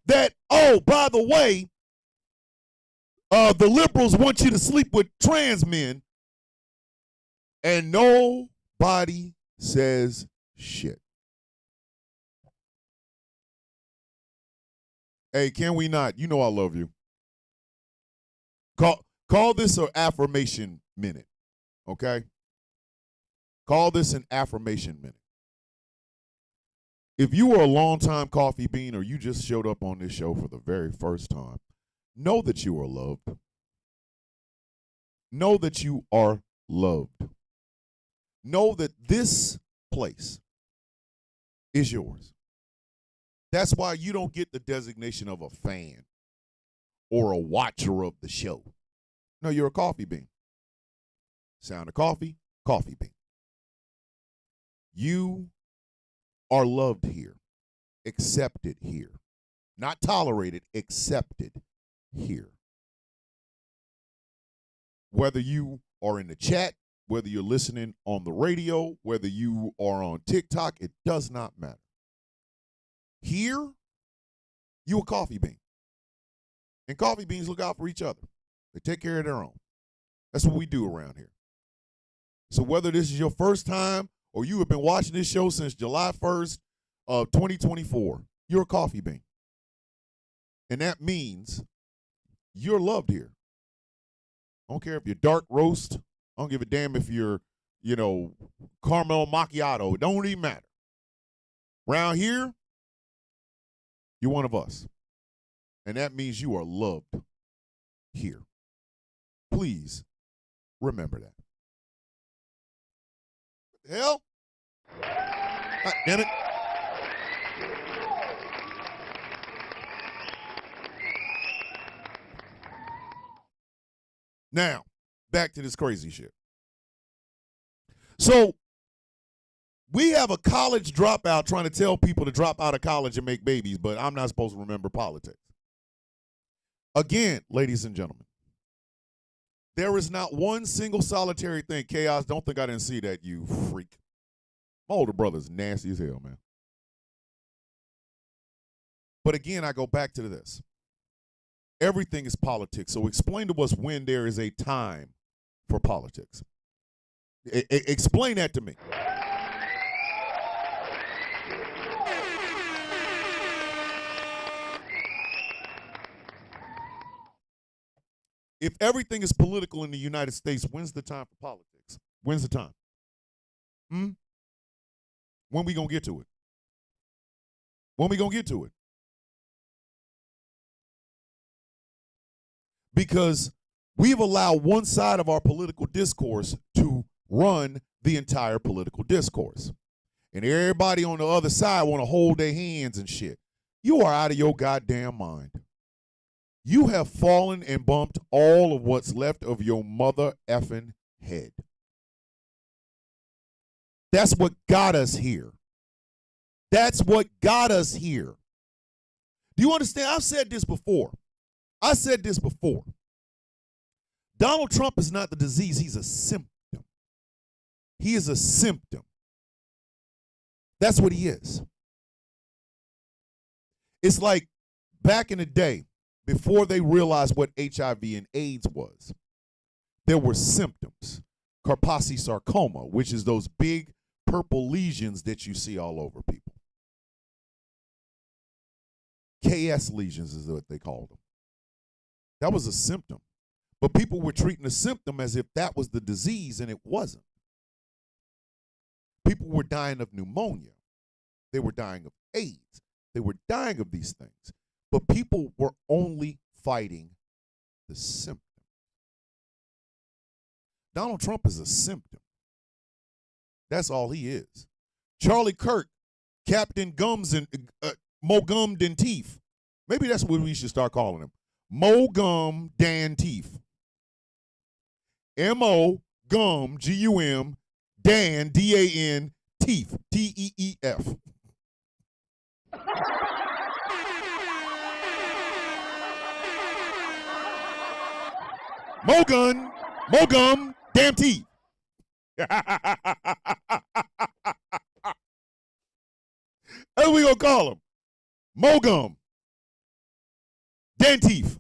that, oh, by the way, the liberals want you to sleep with trans men, and nobody says shit. Hey, can we not? You know I love you. Call this an affirmation minute, okay? Call this an affirmation minute. If you are a longtime coffee bean or you just showed up on this show for the very first time, know that you are loved. Know that you are loved. Know that this place is yours. That's why you don't get the designation of a fan or a watcher of the show. No, you're a coffee bean. Sound of coffee, coffee bean. You are loved here, accepted here, not tolerated, accepted here. Whether you are in the chat, whether you're listening on the radio, whether you are on TikTok, it does not matter. Here, you a coffee bean. And coffee beans look out for each other. They take care of their own. That's what we do around here. So whether this is your first time or you have been watching this show since July 1st of 2024, you're a coffee bean. And that means you're loved here. I don't care if you're dark roast. I don't give a damn if you're, caramel macchiato. It don't even matter. Around here, you're one of us. And that means you are loved here. Please remember that. What the hell? God damn it. Now, back to this crazy shit. So, we have a college dropout trying to tell people to drop out of college and make babies, but I'm not supposed to remember politics. Again, ladies and gentlemen, there is not one single solitary thing. Chaos, don't think I didn't see that, you freak. My older brother's nasty as hell, man. But again, I go back to this. Everything is politics. So explain to us when there is a time for politics. Explain that to me. If everything is political in the United States, when's the time for politics? When's the time? When we gonna get to it? When we gonna get to it? Because we've allowed one side of our political discourse to run the entire political discourse. And everybody on the other side want to hold their hands and shit. You are out of your goddamn mind. You have fallen and bumped all of what's left of your mother effing head. That's what got us here. That's what got us here. Do you understand? I've said this before. Donald Trump is not the disease. He's a symptom. He is a symptom. That's what he is. It's like back in the day, before they realized what HIV and AIDS was, there were symptoms. Kaposi sarcoma, which is those big purple lesions that you see all over people. KS lesions is what they called them. That was a symptom. But people were treating the symptom as if that was the disease, and it wasn't. People were dying of pneumonia. They were dying of AIDS. They were dying of these things. But people were only fighting the symptom. Donald Trump is a symptom. That's all he is. Charlie Kirk, Captain Gums and Mo Gum Dan Teeth. Maybe that's what we should start calling him. Mo Gum Dan Teeth. M-O Gum G-U-M Dan D-A-N Teeth T-E-E-F. Mo Gum Damn Teeth. That's what we gonna call him. Mo Gum Dan Teeth.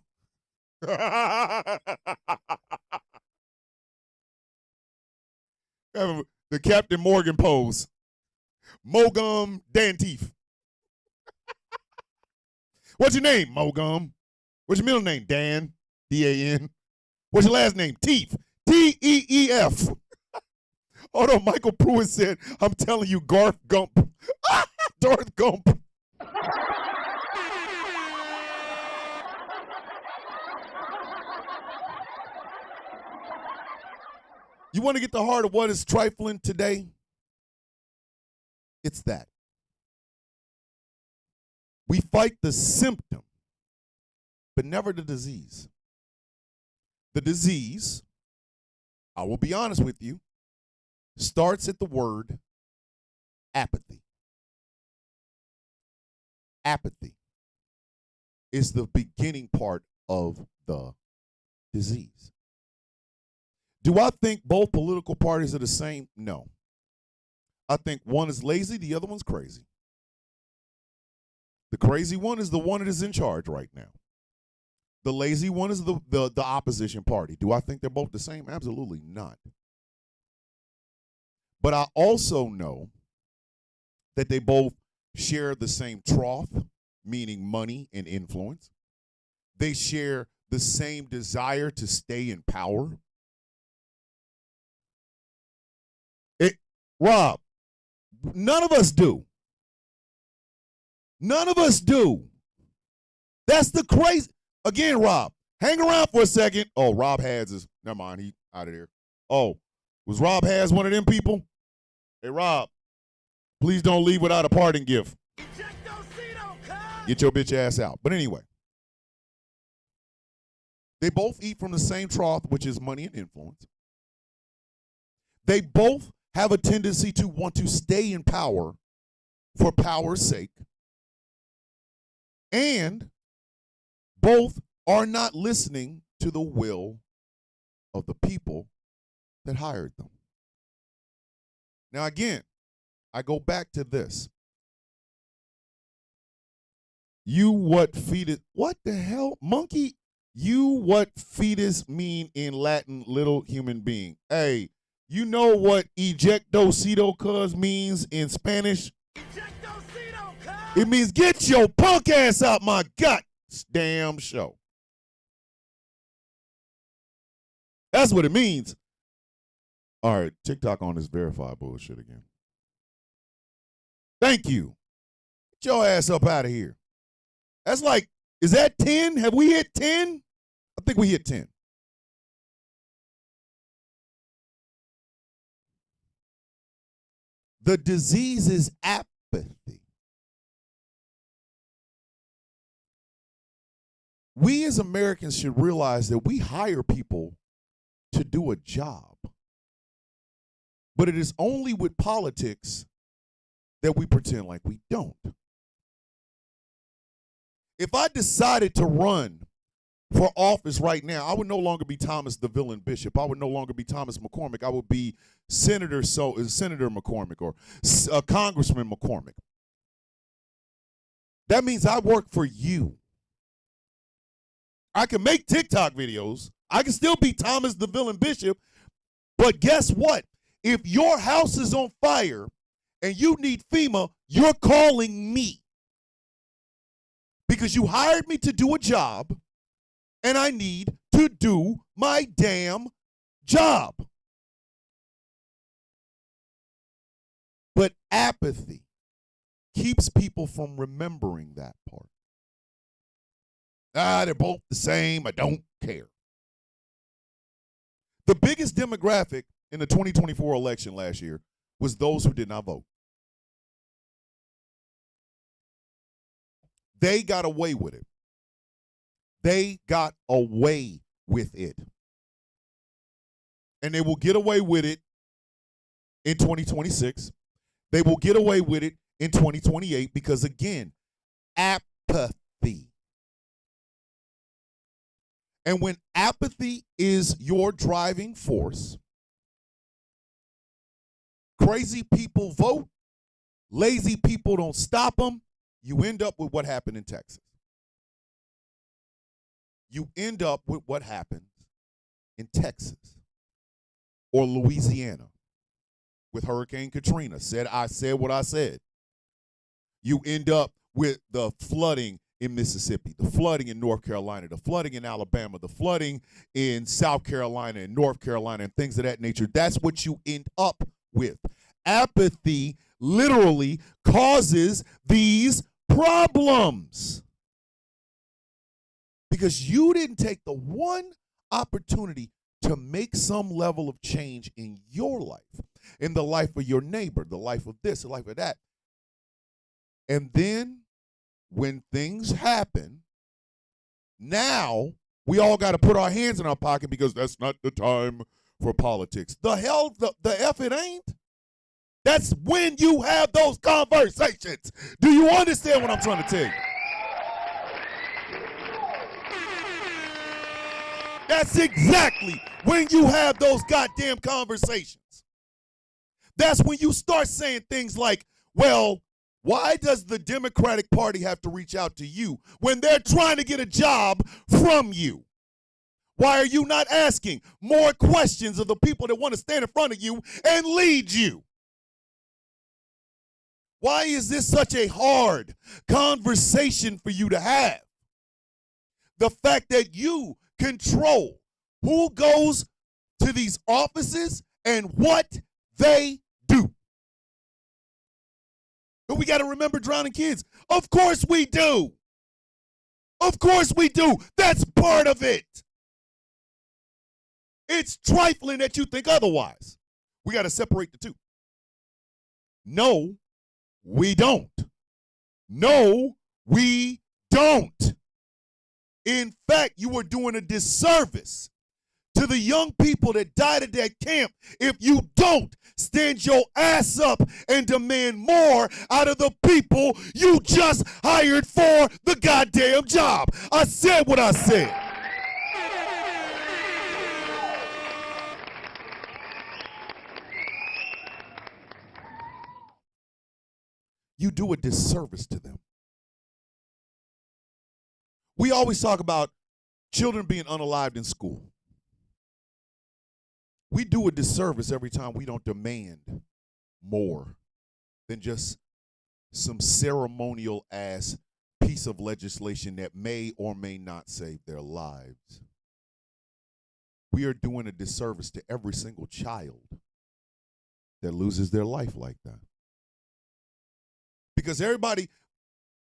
The Captain Morgan pose. Mo Gum Dan Teeth. What's your name, Mo Gum? What's your middle name? Dan, D-A-N. What's your last name? Teeth, T-E-E-F. Although Michael Pruitt said, I'm telling you, Garth Gump. Darth Gump. You want to get the heart of what is trifling today? It's that. We fight the symptom, but never the disease. The disease, I will be honest with you, starts at the word apathy. Apathy is the beginning part of the disease. Do I think both political parties are the same? No. I think one is lazy, the other one's crazy. The crazy one is the one that is in charge right now. The lazy one is the opposition party. Do I think they're both the same? Absolutely not. But I also know that they both share the same trough, meaning money and influence. They share the same desire to stay in power. Rob, none of us do. None of us do. That's the crazy. Again, Rob, hang around for a second. Oh, Rob Has is, never mind, he out of there. Oh, was Rob Has one of them people? Hey, Rob, please don't leave without a parting gift. Get your bitch ass out. But anyway, they both eat from the same trough, which is money and influence. They both have a tendency to want to stay in power for power's sake. And both are not listening to the will of the people that hired them. Now, again, I go back to this. You what fetus, what the hell? Monkey, you what fetus mean in Latin, little human being? Hey, you know what ejectocito cuz means in Spanish? It means get your punk ass out my gut. Damn show. That's what it means. All right, TikTok on this verified bullshit again. Thank you. Get your ass up out of here. That's like, is that 10? Have we hit 10? I think we hit 10. The disease is apathy. We as Americans should realize that we hire people to do a job. But it is only with politics that we pretend like we don't. If I decided to run for office right now, I would no longer be Thomas the Villain Bishop. I would no longer be Thomas McCormick. I would be Senator McCormick or Congressman McCormick. That means I work for you. I can make TikTok videos. I can still be Thomas the Villain Bishop. But guess what? If your house is on fire and you need FEMA, you're calling me. Because you hired me to do a job, and I need to do my damn job. But apathy keeps people from remembering that part. They're both the same. I don't care. The biggest demographic in the 2024 election last year was those who did not vote. They got away with it. They got away with it. And they will get away with it in 2026. They will get away with it in 2028 because, again, apathy. And when apathy is your driving force, crazy people vote, lazy people don't stop them, you end up with what happened in Texas. You end up with what happens in Texas or Louisiana with Hurricane Katrina. I said what I said. You end up with the flooding in Mississippi, the flooding in North Carolina, the flooding in Alabama, the flooding in South Carolina and North Carolina and things of that nature. That's what you end up with. Apathy literally causes these problems because you didn't take the one opportunity to make some level of change in your life, in the life of your neighbor, the life of this, the life of that. And then when things happen, now we all got to put our hands in our pocket because that's not the time for politics. The hell, the F it ain't. That's when you have those conversations. Do you understand what I'm trying to tell you? That's exactly when you have those goddamn conversations. That's when you start saying things like, well, why does the Democratic Party have to reach out to you when they're trying to get a job from you? Why are you not asking more questions of the people that want to stand in front of you and lead you? Why is this such a hard conversation for you to have? The fact that you control who goes to these offices and what they do. But we got to remember drowning kids. Of course we do. Of course we do. That's part of it. It's trifling that you think otherwise. We got to separate the two. No, we don't. No, we don't. In fact, you are doing a disservice to the young people that died at that camp if you don't stand your ass up and demand more out of the people you just hired for the goddamn job. I said what I said. You do a disservice to them. We always talk about children being unalived in school. We do a disservice every time we don't demand more than just some ceremonial ass piece of legislation that may or may not save their lives. We are doing a disservice to every single child that loses their life like that. Because everybody,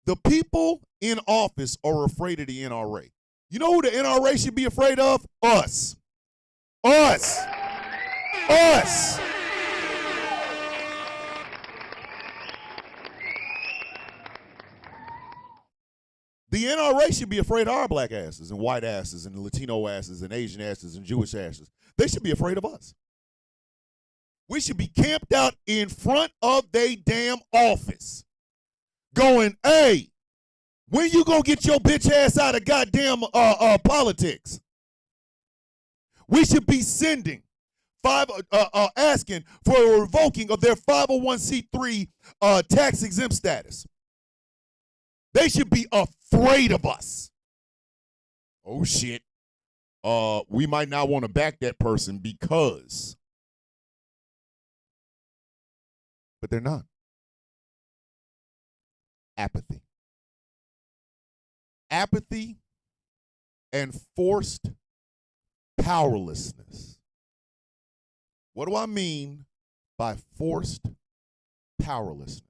the people in office are afraid of the NRA. You know who the NRA should be afraid of? Us. Us. Us. The NRA should be afraid of our black asses and white asses and Latino asses and Asian asses and Jewish asses. They should be afraid of us. We should be camped out in front of their damn office going, hey, when you gonna get your bitch ass out of goddamn politics? We should be sending asking for a revoking of their 501c3 tax exempt status. They should be afraid of us. Oh shit. We might not want to back that person because. But they're not. Apathy. Apathy and forced powerlessness. What do I mean by forced powerlessness?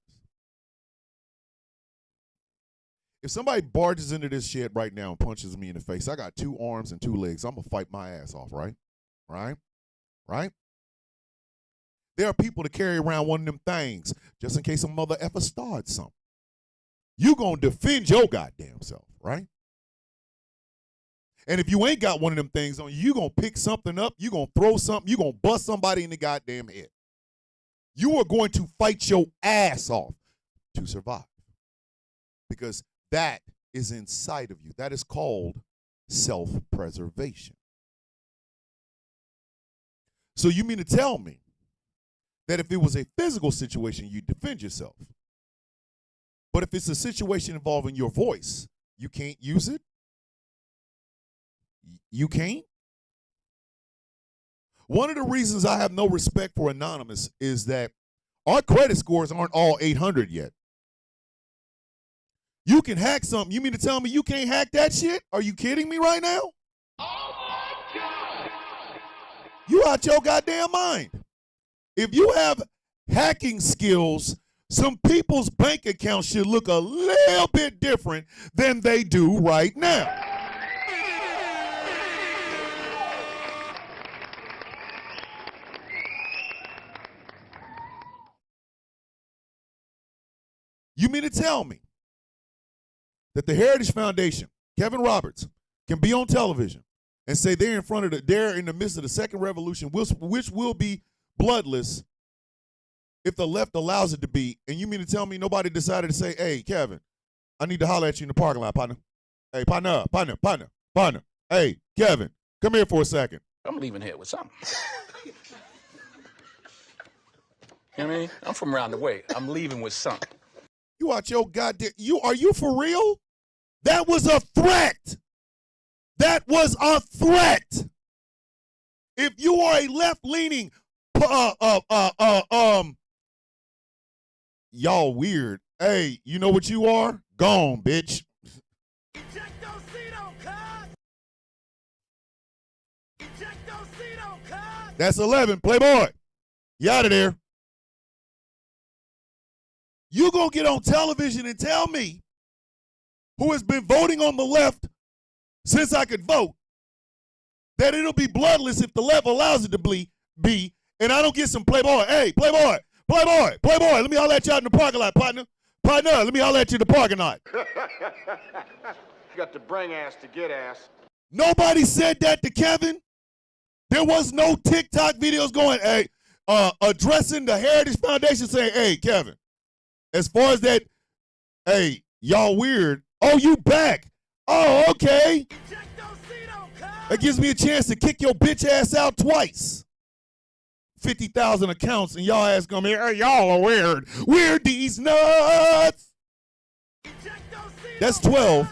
If somebody barges into this shit right now and punches me in the face, I got 2 arms and 2 legs. I'm going to fight my ass off, right? Right? Right? There are people that carry around one of them things just in case a mother effer starts something. You going to defend your goddamn self, right? And if you ain't got one of them things on you, going to pick something up, you going to throw something, you going to bust somebody in the goddamn head. You are going to fight your ass off to survive. Because that is inside of you. That is called self-preservation. So you mean to tell me that if it was a physical situation, you'd defend yourself? But if it's a situation involving your voice, you can't use it? You can't? One of the reasons I have no respect for Anonymous is that our credit scores aren't all 800 yet. You can hack something. You mean to tell me you can't hack that shit? Are you kidding me right now? Oh my God! You out your goddamn mind. If you have hacking skills, some people's bank accounts should look a little bit different than they do right now. You mean to tell me that the Heritage Foundation, Kevin Roberts, can be on television and say they're in the midst of the second revolution, which will be bloodless if the left allows it to be, and you mean to tell me nobody decided to say, hey, Kevin, I need to holler at you in the parking lot, partner. Hey, partner. Hey, Kevin, come here for a second. I'm leaving here with something. You know what I mean? I'm from around the way. I'm leaving with something. You out your goddamn, are you for real? That was a threat. That was a threat. If you are a left-leaning, y'all weird. Hey, you know what you are? Gone, bitch. That's 11. Playboy. You out of there. You gonna get on television and tell me, who has been voting on the left since I could vote, that it'll be bloodless if the left allows it to be, and I don't get some Playboy. Hey, Playboy, let me holler at you out in the parking lot, partner. Partner, let me holler at you in the parking lot. You got to bring ass to get ass. Nobody said that to Kevin. There was no TikTok videos going, hey, addressing the Heritage Foundation saying, hey, Kevin, as far as that, hey, y'all weird. Oh, you back. Oh, okay. That gives me a chance to kick your bitch ass out twice. 50,000 accounts and y'all ass gonna be, hey, y'all are weird. Weird these nuts. That's 12.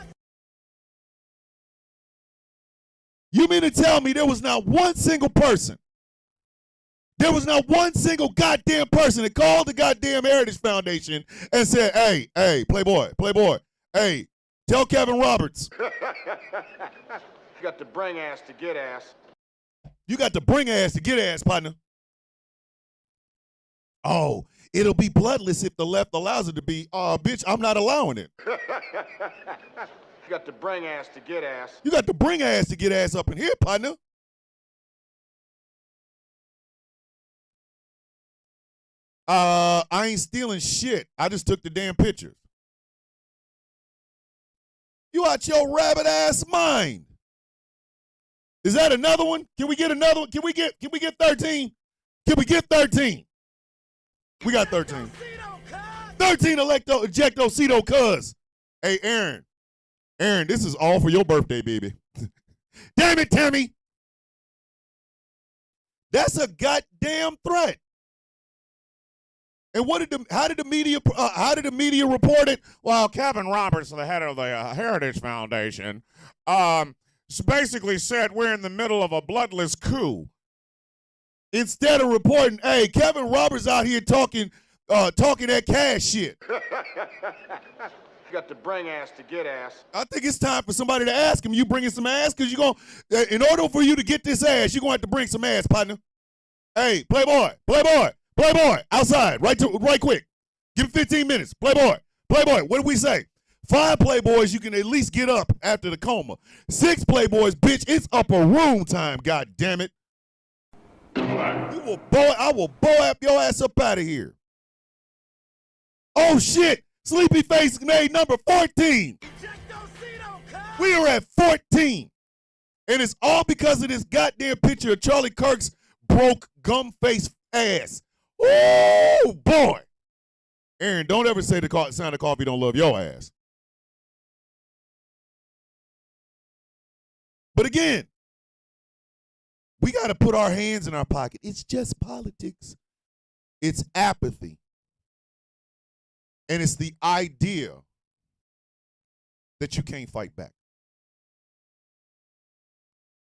You mean to tell me there was not one single person? There was not one single goddamn person that called the goddamn Heritage Foundation and said, hey, Playboy, hey, tell Kevin Roberts. You got to bring ass to get ass. You got to bring ass to get ass, partner. Oh, it'll be bloodless if the left allows it to be. Oh, bitch, I'm not allowing it. You got to bring ass to get ass. You got to bring ass to get ass up in here, partner. I ain't stealing shit. I just took the damn pictures. You out your rabbit ass mind. Is that another one? Can we get another one? Can we get 13? Can we get 13? We got 13. 13 ejectocito cuz. Hey, Aaron, this is all for your birthday, baby. Damn it, Tammy. That's a goddamn threat. And how did the media report it? Well, Kevin Roberts, the head of the Heritage Foundation, basically said we're in the middle of a bloodless coup. Instead of reporting, hey, Kevin Roberts out here talking that cash shit. You got to bring ass to get ass. I think it's time for somebody to ask him, you bringing some ass? Because in order for you to get this ass, you're going to have to bring some ass, partner. Hey, Playboy, outside, right quick. Give him 15 minutes. Playboy, what did we say? 5 Playboys, you can at least get up after the coma. 6 Playboys, bitch, it's upper room time, god damn it. I will boy your ass up out of here. Oh shit, Sleepy Face made number 14. We are at 14. And it's all because of this goddamn picture of Charlie Kirk's broke gum-faced ass. Oh boy. Aaron, don't ever say the sound of coffee don't love your ass. But again, we got to put our hands in our pocket. It's just politics. It's apathy. And it's the idea that you can't fight back.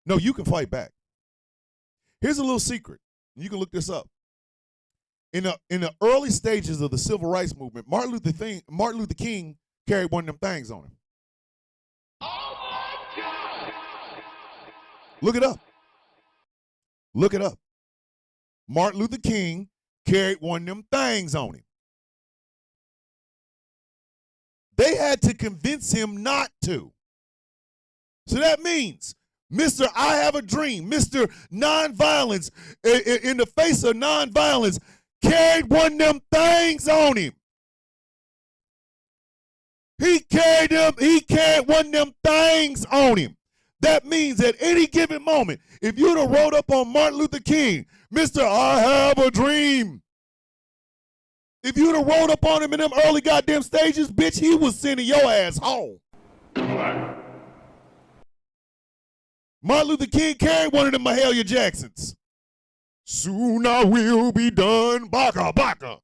No, you can fight back. Here's a little secret. You can look this up. In the early stages of the civil rights movement, Martin Luther King carried one of them things on him. Oh my God! Look it up. Look it up. Martin Luther King carried one of them things on him. They had to convince him not to. So that means, Mr. I have a dream, Mr. Nonviolence, in the face of nonviolence, carried one of them things on him. He carried one of them things on him. That means at any given moment, if you'd have wrote up on Martin Luther King, Mr. I have a dream. If you'd have wrote up on him in them early goddamn stages, bitch, he was sending your ass home. Martin Luther King carried one of them Mahalia Jacksons. Soon I will be done, baka baka.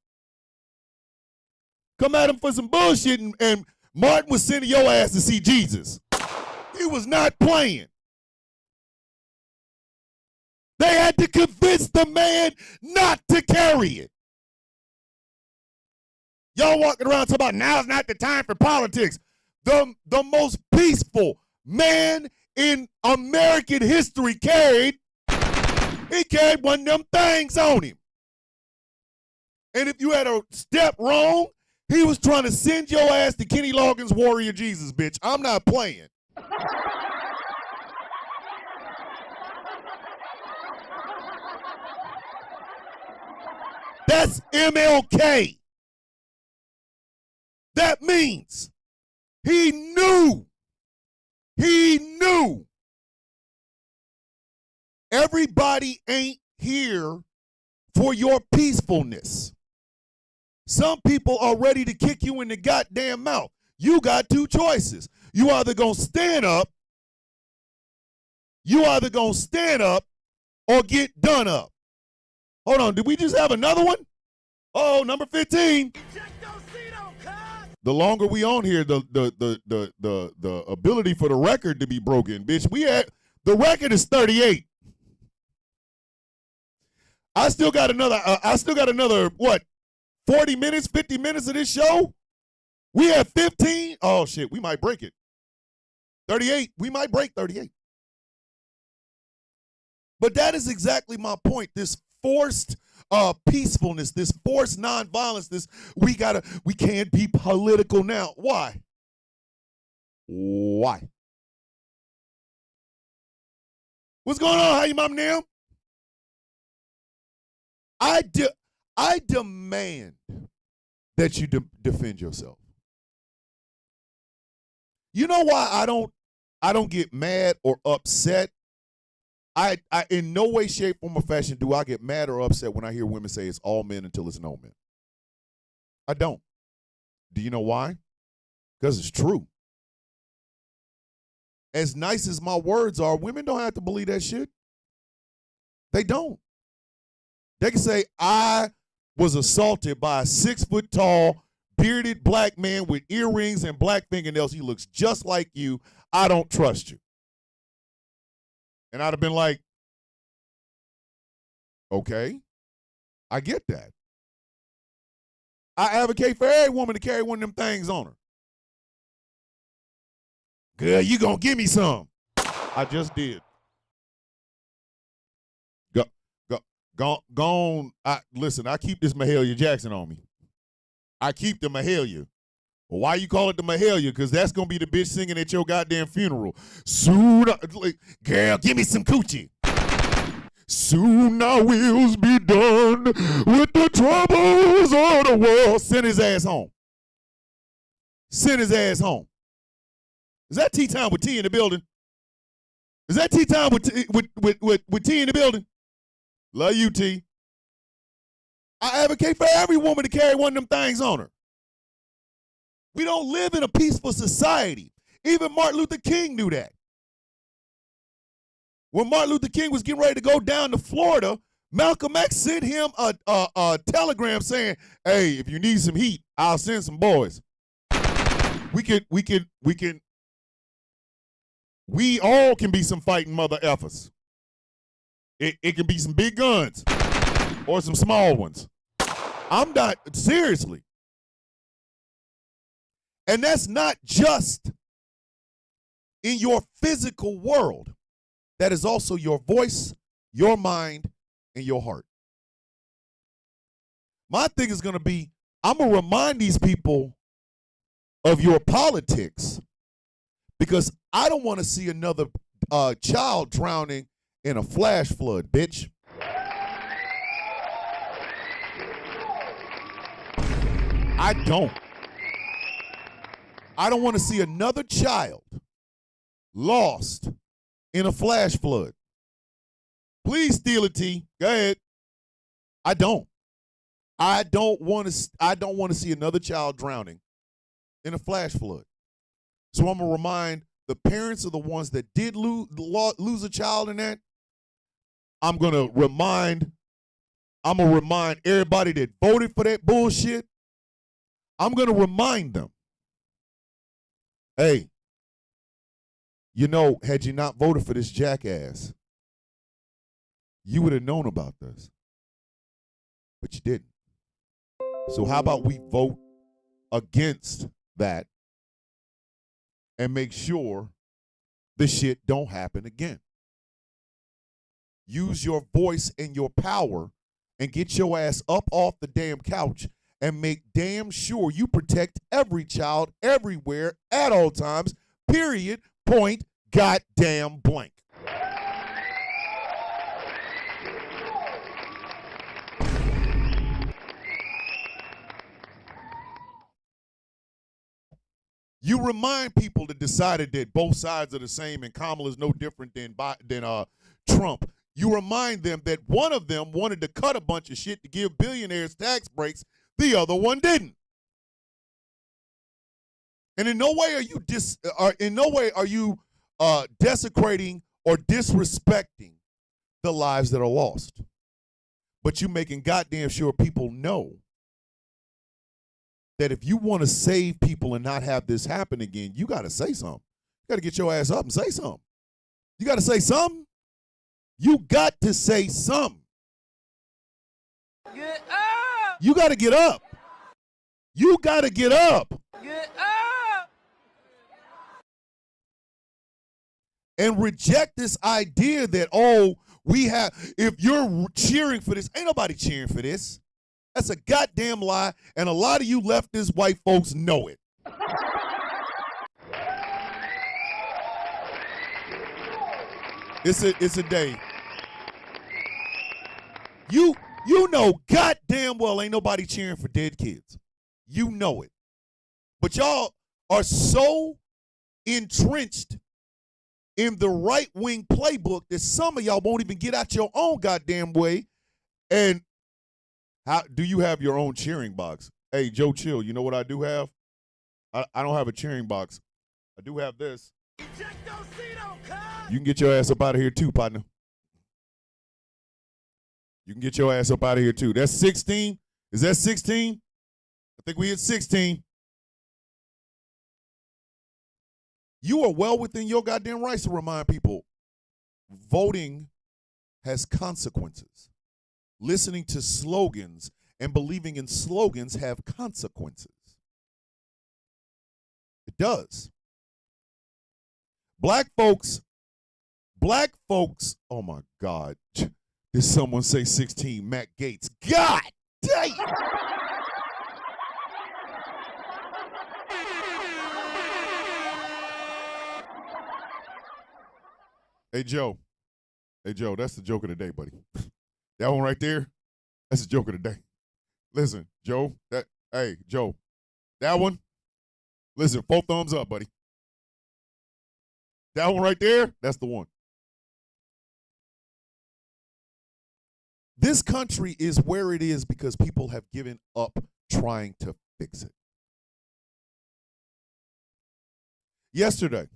Come at him for some bullshit, and Martin was sending your ass to see Jesus. He was not playing. They had to convince the man not to carry it. Y'all walking around talking about now's not the time for politics. The most peaceful man in American history carried one of them things on him. And if you had a step wrong, he was trying to send your ass to Kenny Loggins' Warrior Jesus, bitch. I'm not playing. That's MLK. That means he knew everybody ain't here for your peacefulness. Some people are ready to kick you in the goddamn mouth. You got 2 choices. You either gonna stand up or get done up. Hold on, did we just have another one? Oh, number 15. The longer we on here, the ability for the record to be broken, bitch. The record is 38. I still got another what? 40 minutes, 50 minutes of this show? We have 15? Oh shit, we might break it. 38, we might break 38. But that is exactly my point. This forced peacefulness, this forced nonviolence, we can't be political now. Why? Why? What's going on? How you, mom, now? I demand that you defend yourself. You know why I don't get mad or upset? I in no way, shape, form, or fashion do I get mad or upset when I hear women say it's all men until it's no men. I don't. Do you know why? Because it's true. As nice as my words are, women don't have to believe that shit. They don't. They can say, I was assaulted by a 6-foot-tall, bearded black man with earrings and black fingernails. He looks just like you. I don't trust you. And I'd have been like, okay, I get that. I advocate for every woman to carry one of them things on her. Girl, you gonna give me some. I just did. Gone. Listen, I keep this Mahalia Jackson on me. I keep the Mahalia. Well, why you call it the Mahalia? Because that's going to be the bitch singing at your goddamn funeral. Soon, like, girl, give me some coochie. Soon our wills be done with the troubles of the world. Send his ass home. Send his ass home. Is that tea time with T in the building? Is that tea time with T in the building? Love you, T. I advocate for every woman to carry one of them things on her. We don't live in a peaceful society. Even Martin Luther King knew that. When Martin Luther King was getting ready to go down to Florida, Malcolm X sent him a telegram saying, hey, if you need some heat, I'll send some boys. We all can be some fighting mother effers. It can be some big guns or some small ones. I'm not, seriously. And that's not just in your physical world. That is also your voice, your mind, and your heart. My thing is going to be, I'm going to remind these people of your politics because I don't want to see another child drowning in a flash flood, bitch. I don't. I don't want to see another child lost in a flash flood. Please steal it, T. Go ahead. I don't want to see another child drowning in a flash flood. So I'm going to remind the parents of the ones that did lose a child in that. I'm going to remind everybody that voted for that bullshit. I'm going to remind them, hey, you know, had you not voted for this jackass, you would have known about this. But you didn't. So how about we vote against that and make sure this shit don't happen again? Use your voice and your power and get your ass up off the damn couch and make damn sure you protect every child everywhere at all times, period, point, goddamn blank. You remind people that decided that both sides are the same and Kamala is no different than Trump. You remind them that one of them wanted to cut a bunch of shit to give billionaires tax breaks, the other one didn't. And in no way are you desecrating or disrespecting the lives that are lost. But you making goddamn sure people know that if you want to save people and not have this happen again, you got to say something. You got to get your ass up and say something. You got to say something. You got to say something. Get up! You got to get up. You got to get up. Get up! And reject this idea that, oh, if you're cheering for this, ain't nobody cheering for this. That's a goddamn lie, and a lot of you leftist white folks know it. It's a day. You know goddamn well ain't nobody cheering for dead kids. You know it. But y'all are so entrenched in the right-wing playbook that some of y'all won't even get out your own goddamn way. And how do you have your own cheering box? Hey, Joe Chill, you know what I do have? I don't have a cheering box. I do have this. You can get your ass up out of here too, partner. You can get your ass up out of here too. That's 16. Is that 16? I think we hit 16. You are well within your goddamn rights to remind people voting has consequences. Listening to slogans and believing in slogans have consequences. It does. Black folks, oh my God. Did someone say 16? Matt Gaetz. God damn! Hey, Joe. Hey, Joe, that's the joke of the day, buddy. That one right there, that's the joke of the day. Listen, Joe, Joe, that one, listen, 4 thumbs up, buddy. That one right there, that's the one. This country is where it is because people have given up trying to fix it. Yesterday,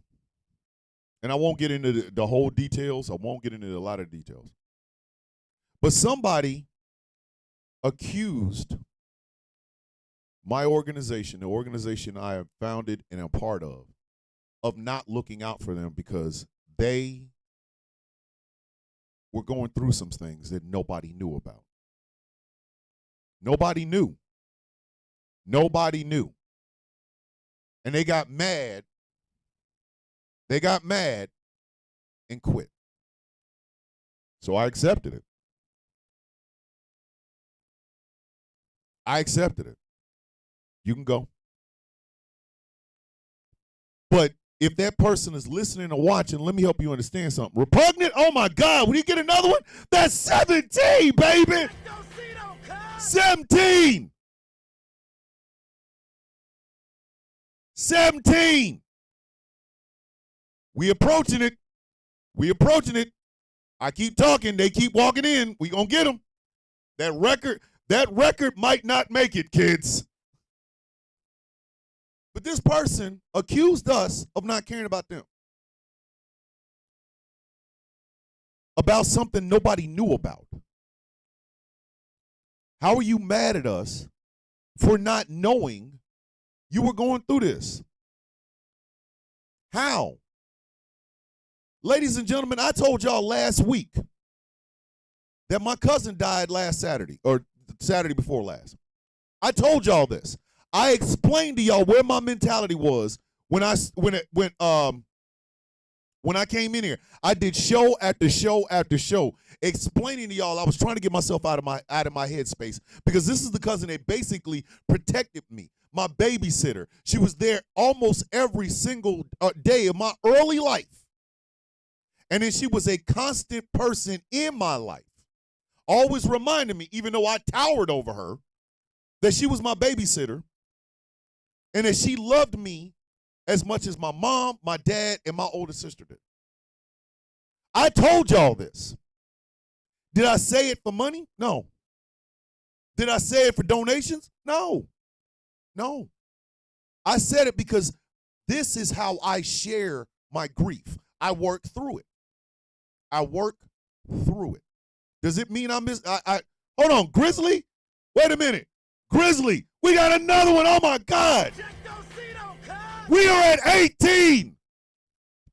and I won't get into the whole details. I won't get into a lot of details. But somebody accused my organization, the organization I have founded and am part of not looking out for them because they were going through some things that nobody knew about. Nobody knew. Nobody knew. And they got mad. They got mad and quit. So I accepted it. I accepted it. You can go. But if that person is listening or watching, let me help you understand something. Repugnant? Oh my God, when you get another one? That's 17, baby. 17. 17. We approaching it. We approaching it. I keep talking. They keep walking in. We gonna get them. That record might not make it, kids. But this person accused us of not caring about them. About something nobody knew about. How are you mad at us for not knowing you were going through this? How? Ladies and gentlemen, I told y'all last week that my cousin died last Saturday, or Saturday before last. I told y'all this. I explained to y'all where my mentality was when I came in here. I did show after show after show explaining to y'all I was trying to get myself out of my headspace because this is the cousin that basically protected me, my babysitter. She was there almost every single day of my early life. And then she was a constant person in my life, always reminding me, even though I towered over her, that she was my babysitter and that she loved me as much as my mom, my dad, and my older sister did. I told y'all this. Did I say it for money? No. Did I say it for donations? No. No. I said it because this is how I share my grief. I work through it. I work through it. Does it mean I hold on, Grizzly? Wait a minute. Grizzly, we got another one. Oh my God. We are at 18.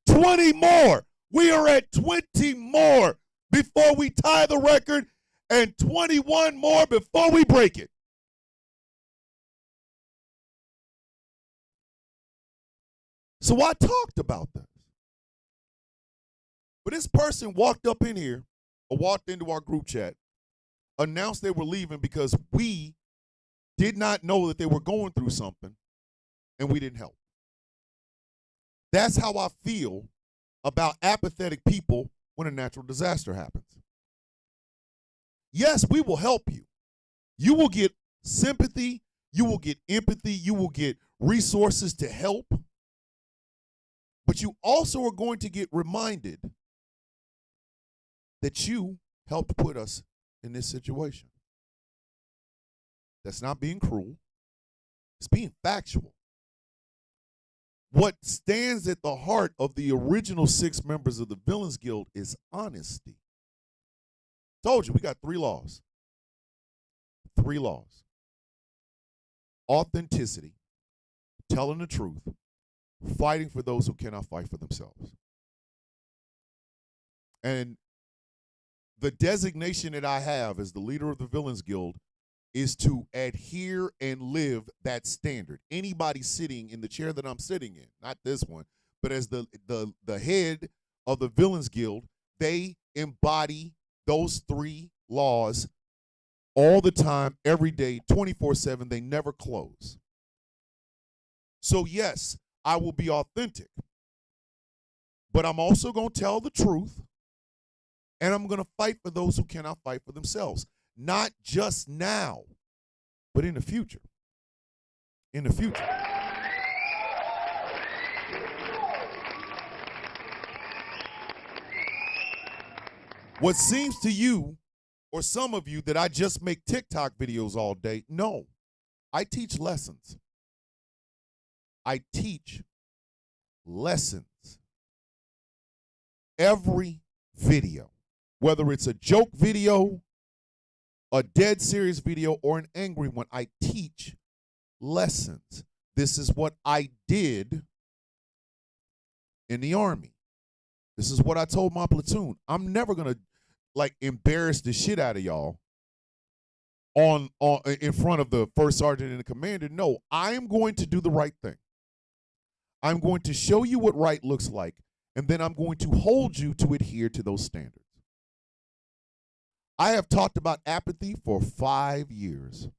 20 more. We are at 20 more before we tie the record and 21 more before we break it. So I talked about this. But this person walked up in here or walked into our group chat, announced they were leaving because we did not know that they were going through something and we didn't help. That's how I feel about apathetic people when a natural disaster happens. Yes, we will help you. You will get sympathy, you will get empathy, you will get resources to help, but you also are going to get reminded that you helped put us in this situation. That's not being cruel. It's being factual. What stands at the heart of the original 6 members of the Villains Guild is honesty. Told you, we got 3 laws. 3 laws. Authenticity, telling the truth, fighting for those who cannot fight for themselves. And the designation that I have as the leader of the Villains Guild is to adhere and live that standard. Anybody sitting in the chair that I'm sitting in, not this one, but as the head of the Villains Guild, they embody those 3 laws all the time, every day, 24/7. They never close. So yes, I will be authentic, But I'm also going to tell the truth, and I'm going to fight for those who cannot fight for themselves. Not just now, but in the future. In the future. What seems to you, or some of you, that I just make TikTok videos all day, no. I teach lessons. I teach lessons. Every video, whether it's a joke video, a dead serious video, or an angry one, I teach lessons. This is what I did in the Army. This is what I told my platoon. I'm never gonna embarrass the shit out of y'all on in front of the first sergeant and the commander. No, I am going to do the right thing. I'm going to show you what right looks like, and then I'm going to hold you to adhere to those standards. I have talked about apathy for 5 years.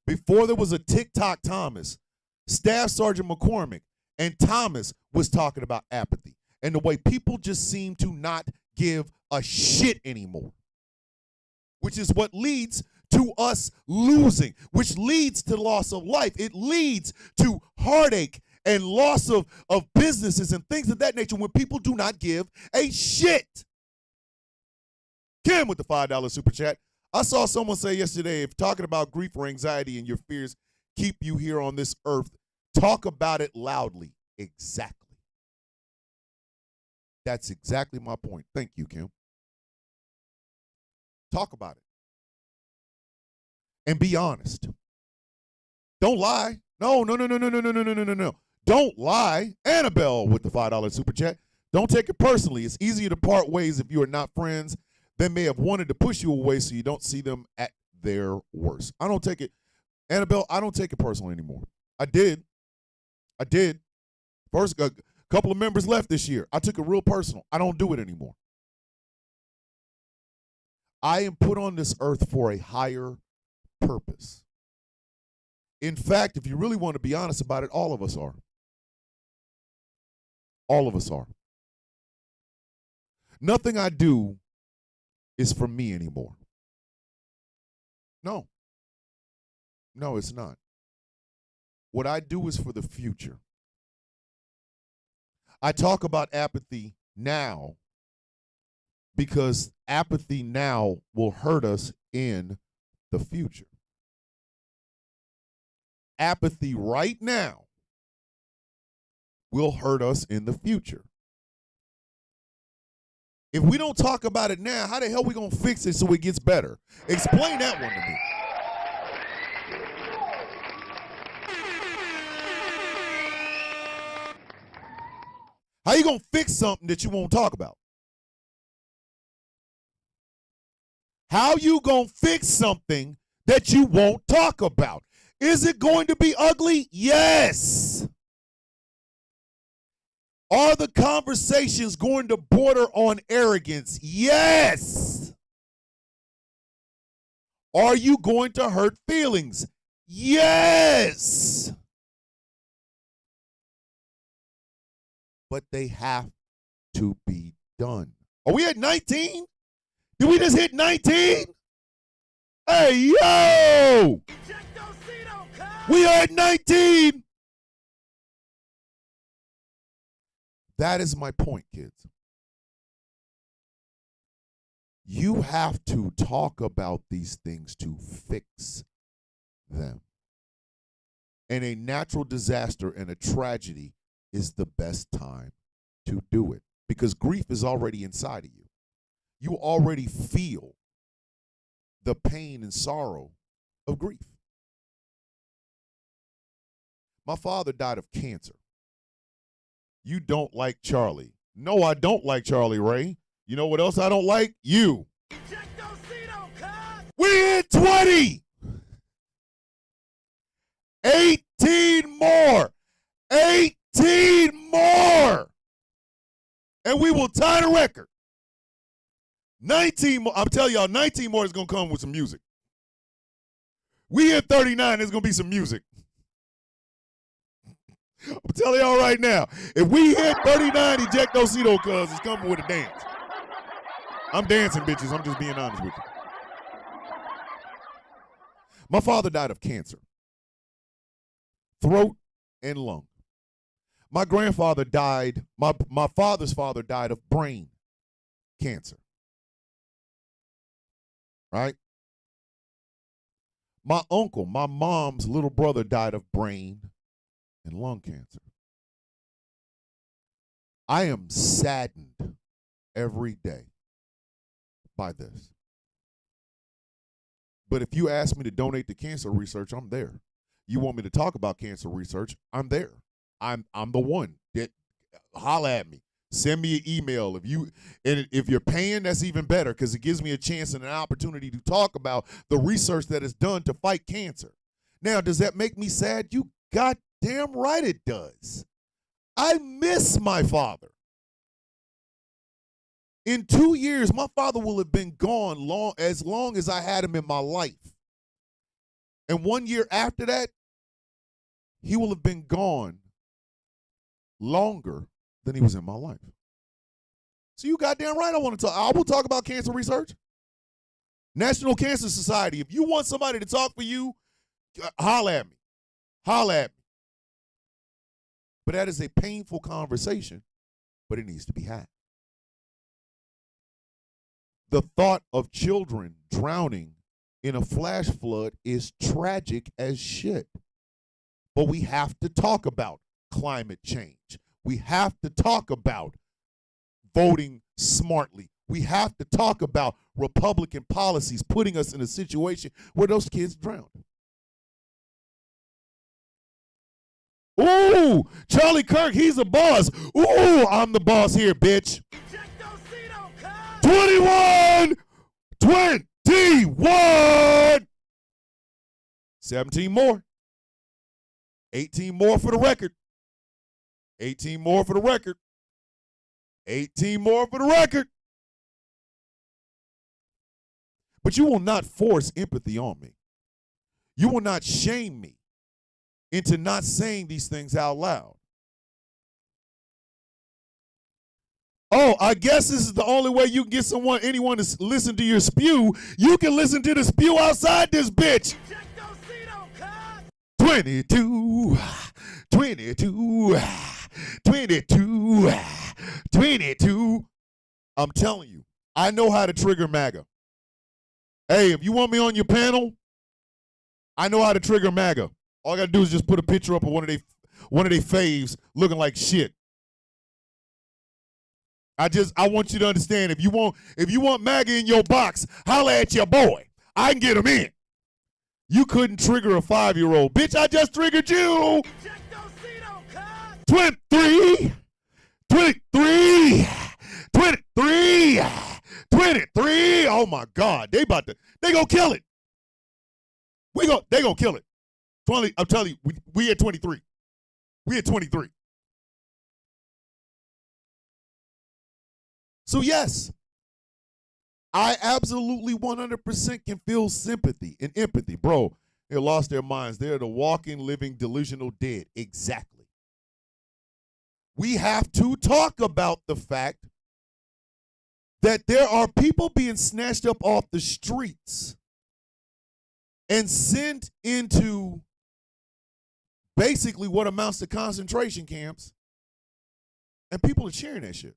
Before there was a TikTok Thomas, Staff Sergeant McCormick and Thomas was talking about apathy and the way people just seem to not give a shit anymore, which is what leads to us losing, which leads to loss of life. It leads to heartache and loss of businesses and things of that nature when people do not give a shit. Kim with the $5 super chat. I saw someone say yesterday, if talking about grief or anxiety and your fears keep you here on this earth, talk about it loudly. Exactly. That's exactly my point. Thank you, Kim. Talk about it. And be honest. Don't lie. No. Don't lie. Annabelle with the $5 super chat. Don't take it personally. It's easier to part ways if you are not friends. They may have wanted to push you away so you don't see them at their worst. I don't take it, Annabelle, I don't take it personally anymore. I did. First, a couple of members left this year. I took it real personal. I don't do it anymore. I am put on this earth for a higher purpose. In fact, if you really want to be honest about it, all of us are. All of us are. Nothing I do is for me anymore. No, it's not. What I do is for the future. I talk about apathy now because apathy now will hurt us in the future. Apathy right now will hurt us in the future. If we don't talk about it now, how the hell are we going to fix it so it gets better? Explain that one to me. How you going to fix something that you won't talk about? How you going to fix something that you won't talk about? Is it going to be ugly? Yes. Are the conversations going to border on arrogance? Yes. Are you going to hurt feelings? Yes. But they have to be done. Are we at 19? Did we just hit 19? Hey, yo! We are at 19. That is my point, kids. You have to talk about these things to fix them. And a natural disaster and a tragedy is the best time to do it because grief is already inside of you. You already feel the pain and sorrow of grief. My father died of cancer. You don't like Charlie. No, I don't like Charlie Ray. You know what else I don't like? You. We in 20. 18 more. 18 more. And we will tie the record. 19 more. I'm telling y'all, 19 more is going to come with some music. We at 39, there's going to be some music. I'm telling y'all right now, if we hit 39 ejectocito, cuz it's coming with a dance. I'm dancing, bitches. I'm just being honest with you. My father died of cancer, throat and lung. My grandfather died, my father's father died of brain cancer. Right? My uncle, my mom's little brother, died of brain and lung cancer. I am saddened every day by this. But if you ask me to donate to cancer research, I'm there. You want me to talk about cancer research, I'm there. I'm the one. Holla at me. Send me an email. If you're paying, that's even better because it gives me a chance and an opportunity to talk about the research that is done to fight cancer. Now, does that make me sad? You goddamn right it does. I miss my father. In 2 years, my father will have been gone as long as I had him in my life. And 1 year after that, he will have been gone longer than he was in my life. So you goddamn right I want to talk. I will talk about cancer research. National Cancer Society, if you want somebody to talk for you, holla at me. Holla at me. But that is a painful conversation, but it needs to be had. The thought of children drowning in a flash flood is tragic as shit. But we have to talk about climate change. We have to talk about voting smartly. We have to talk about Republican policies putting us in a situation where those kids drown. Ooh, Charlie Kirk, he's a boss. Ooh, I'm the boss here, bitch. 21, 21. 17 more. 18 more for the record. 18 more for the record. 18 more for the record. But you will not force empathy on me. You will not shame me into not saying these things out loud. Oh, I guess this is the only way you can get anyone to listen to your spew. You can listen to the spew outside this bitch. 22, 22, 22, 22. I'm telling you, I know how to trigger MAGA. Hey, if you want me on your panel, I know how to trigger MAGA. All I gotta do is just put a picture up of one of their faves looking like shit. I want you to understand, if you want MAGA in your box, holla at your boy. I can get him in. You couldn't trigger a 5-year-old. Bitch, I just triggered you. 23, 23, 23, 23. Oh my God, they gonna kill it. They gonna kill it. 20, I'm telling you, we at 23. We at 23. So yes, I absolutely 100% can feel sympathy and empathy. Bro, they lost their minds. They're the walking, living, delusional dead. Exactly. We have to talk about the fact that there are people being snatched up off the streets and sent into basically what amounts to concentration camps, and people are cheering that shit.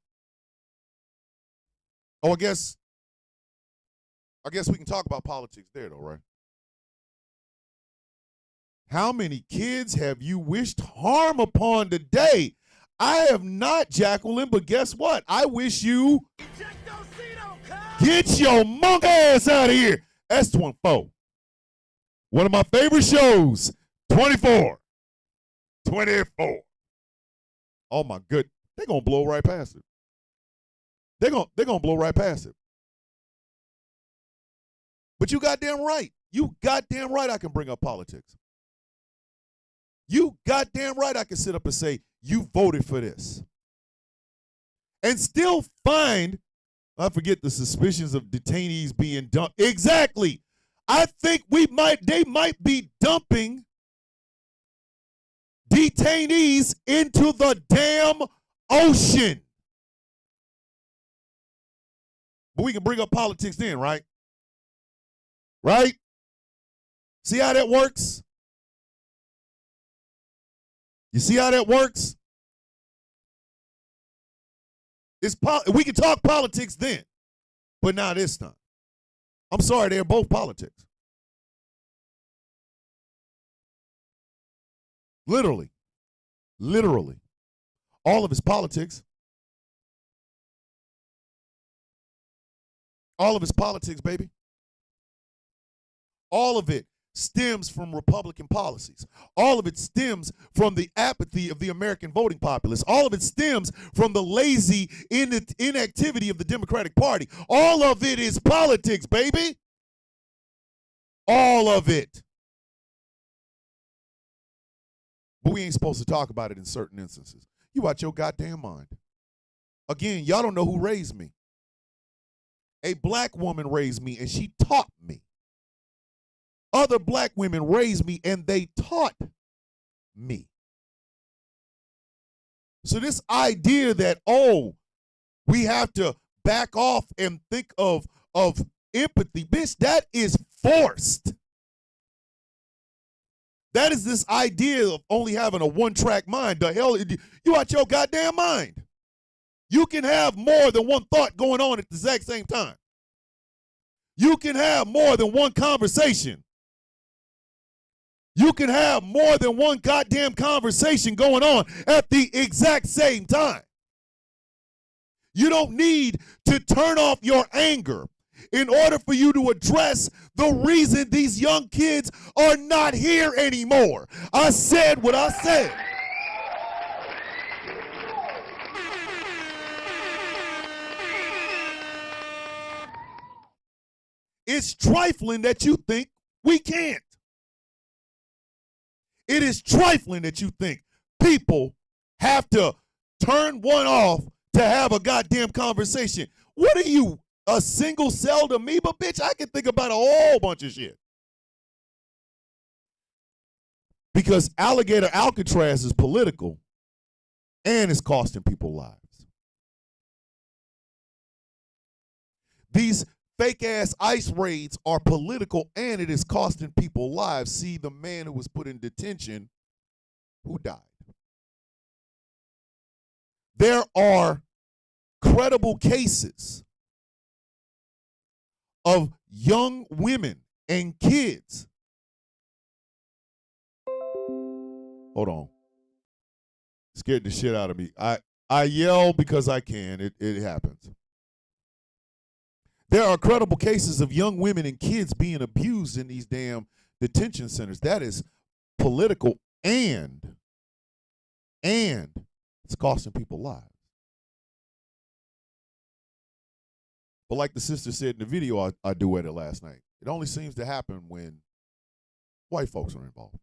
Oh, I guess we can talk about politics there, though, right? How many kids have you wished harm upon today? I have not, Jacqueline, but guess what? I wish you get your monk ass out of here. S24. One of my favorite shows, 24. 24. Oh, my good. They're going to blow right past it. They're gonna blow right past it. But you goddamn right. You goddamn right I can bring up politics. You goddamn right I can sit up and say, you voted for this. And still find, I forget the suspicions of detainees being dumped. Exactly. I think they might be dumping detainees into the damn ocean. But we can bring up politics then, right? Right? See how that works? You see how that works? We can talk politics then, but not this time. I'm sorry, they're both politics. Literally. Literally. All of his politics. All of his politics, baby. All of it stems from Republican policies. All of it stems from the apathy of the American voting populace. All of it stems from the lazy inactivity of the Democratic Party. All of it is politics, baby. All of it. But we ain't supposed to talk about it in certain instances. You watch your goddamn mind. Again, y'all don't know who raised me. A black woman raised me, and she taught me. Other black women raised me, and they taught me. So this idea that, oh, we have to back off and think of empathy, bitch, that is forced. That is this idea of only having a one-track mind. The hell, you out your goddamn mind. You can have more than one thought going on at the exact same time. You can have more than one conversation. You can have more than one goddamn conversation going on at the exact same time. You don't need to turn off your anger in order for you to address the reason these young kids are not here anymore. I said what I said. It's trifling that you think we can't. It is trifling that you think people have to turn one off to have a goddamn conversation. What are you, a single-celled amoeba, bitch? I can think about a whole bunch of shit. Because Alligator Alcatraz is political and it's costing people lives. These fake-ass ICE raids are political and it is costing people lives. See the man who was put in detention who died. There are credible cases of young women and kids. Hold on. Scared the shit out of me. I yell because I can. It happens. There are credible cases of young women and kids being abused in these damn detention centers. That is political and it's costing people lives. But like the sister said in the video I duetted last night, it only seems to happen when white folks are involved.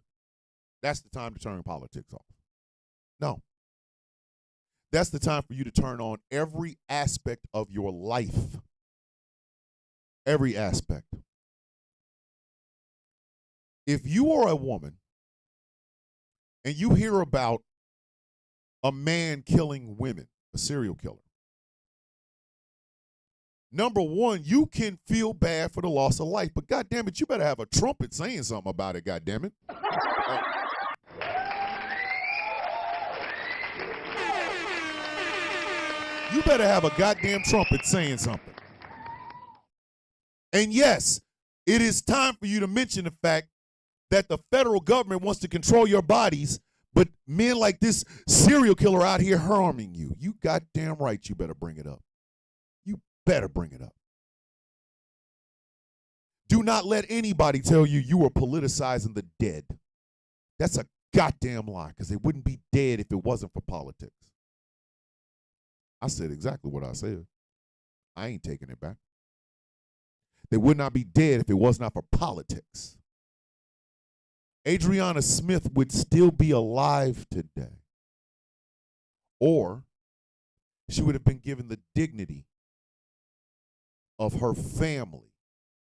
That's the time to turn politics off. No. That's the time for you to turn on every aspect of your life. Every aspect. If you are a woman and you hear about a man killing women, a serial killer, number one, you can feel bad for the loss of life, but goddamn it, you better have a trumpet saying something about it, goddamn it. You better have a goddamn trumpet saying something. And yes, it is time for you to mention the fact that the federal government wants to control your bodies, but men like this serial killer out here harming you. You goddamn right you better bring it up. You better bring it up. Do not let anybody tell you you are politicizing the dead. That's a goddamn lie, because they wouldn't be dead if it wasn't for politics. I said exactly what I said. I ain't taking it back. They would not be dead if it was not for politics. Adriana Smith would still be alive today. Or she would have been given the dignity of her family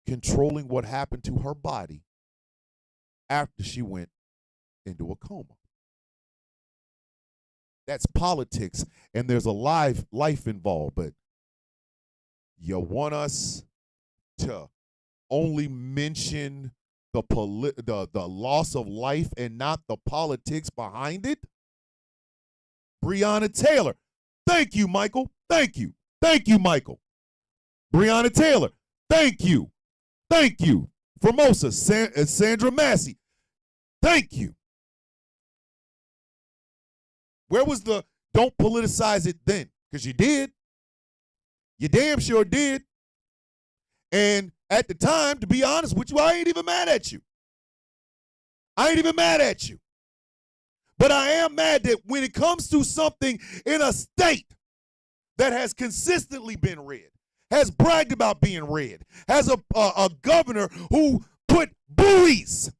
controlling what happened to her body after she went into a coma. That's politics, and there's a life involved. But you want us to only mention the loss of life and not the politics behind it? Breonna Taylor. Thank you, Michael. Thank you. Thank you, Michael. Breonna Taylor. Thank you. Thank you. Formosa, Sandra Massey. Thank you. Where was the don't politicize it then? Because you did. You damn sure did. And at the time, to be honest with you, I ain't even mad at you. I ain't even mad at you. But I am mad that when it comes to something in a state that has consistently been red, has bragged about being red, has a governor who put buoys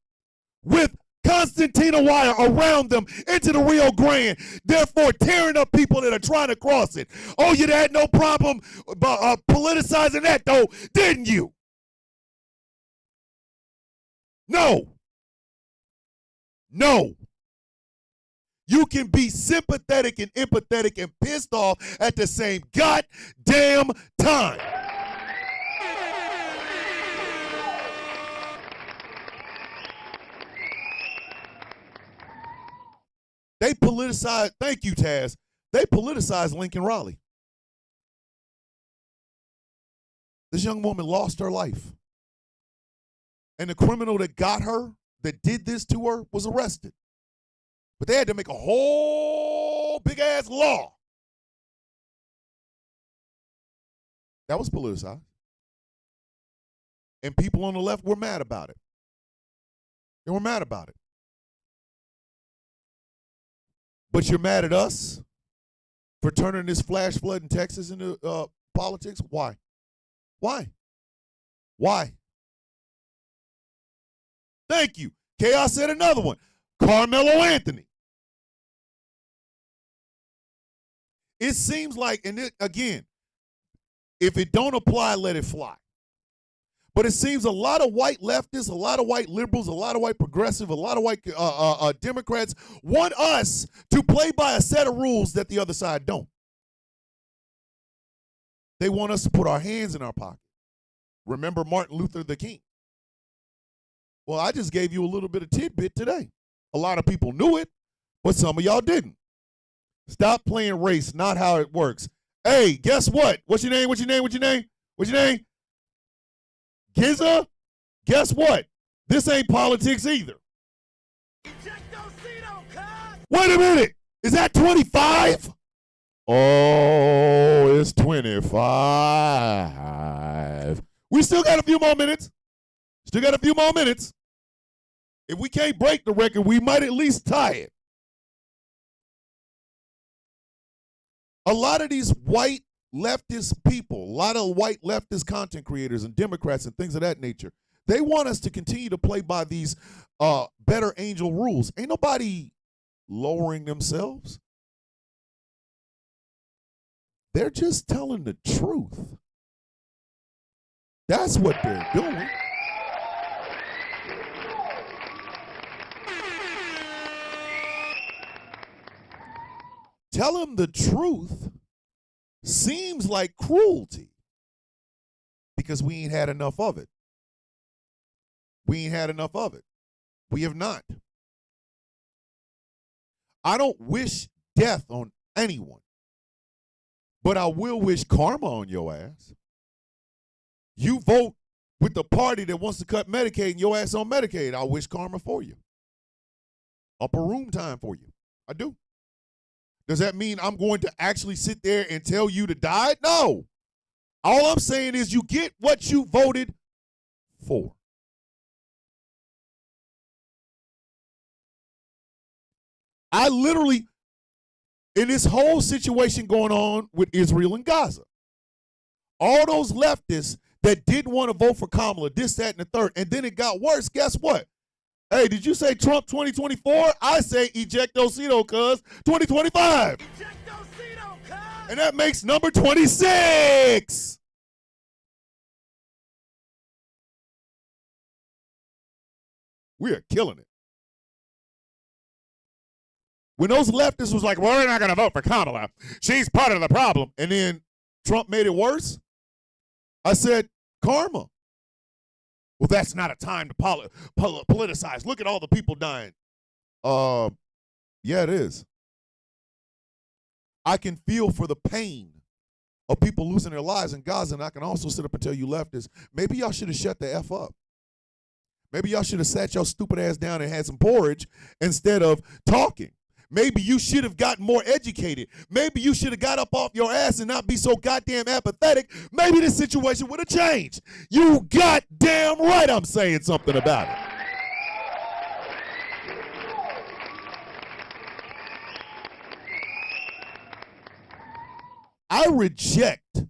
with concertina wire around them into the Rio Grande, therefore tearing up people that are trying to cross it. Oh, you had no problem politicizing that, though, didn't you? No. No. You can be sympathetic and empathetic and pissed off at the same goddamn time. They politicized, thank you, Taz. They politicized Lincoln Raleigh. This young woman lost her life. And the criminal that got her, that did this to her, was arrested. But they had to make a whole big ass law. That was politicized. And people on the left were mad about it. They were mad about it. But you're mad at us for turning this flash flood in Texas into politics? Why? Why? Why? Thank you. Chaos said another one. Carmelo Anthony. It seems like, and again, if it don't apply, let it fly. But it seems a lot of white leftists, a lot of white liberals, a lot of white progressive, a lot of white Democrats want us to play by a set of rules that the other side don't. They want us to put our hands in our pocket. Remember Martin Luther the King. Well, I just gave you a little bit of tidbit today. A lot of people knew it, but some of y'all didn't. Stop playing race, not how it works. Hey, guess what? What's your name? What's your name? What's your name? What's your name? Giza, guess what? This ain't politics either. Wait a minute. Is that 25? Oh, it's 25. We still got a few more minutes. Still got a few more minutes. If we can't break the record, we might at least tie it. A lot of these white leftist people, a lot of white leftist content creators and Democrats and things of that nature, they want us to continue to play by these better angel rules. Ain't nobody lowering themselves. They're just telling the truth. That's what they're doing. Tell them the truth seems like cruelty because we ain't had enough of it. We ain't had enough of it. We have not. I don't wish death on anyone, but I will wish karma on your ass. You vote with the party that wants to cut Medicaid and your ass on Medicaid. I wish karma for you. Upper room time for you. I do. Does that mean I'm going to actually sit there and tell you to die? No. All I'm saying is you get what you voted for. I literally, in this whole situation going on with Israel and Gaza, all those leftists that didn't want to vote for Kamala, this, that, and the third, and then it got worse, guess what? Hey, did you say Trump 2024? I say ejectocito, cuz 2025. Ejectocito, cuz. And that makes number 26. We are killing it. When those leftists was like, well, we're not going to vote for Kamala. She's part of the problem. And then Trump made it worse. I said, karma. Well, that's not a time to politicize. Look at all the people dying. Yeah, it is. I can feel for the pain of people losing their lives in Gaza, and I can also sit up and tell you leftists, maybe y'all should have shut the F up. Maybe y'all should have sat your stupid ass down and had some porridge instead of talking. Maybe you should have gotten more educated. Maybe you should have got up off your ass and not be so goddamn apathetic. Maybe this situation would have changed. You goddamn right I'm saying something about it. I reject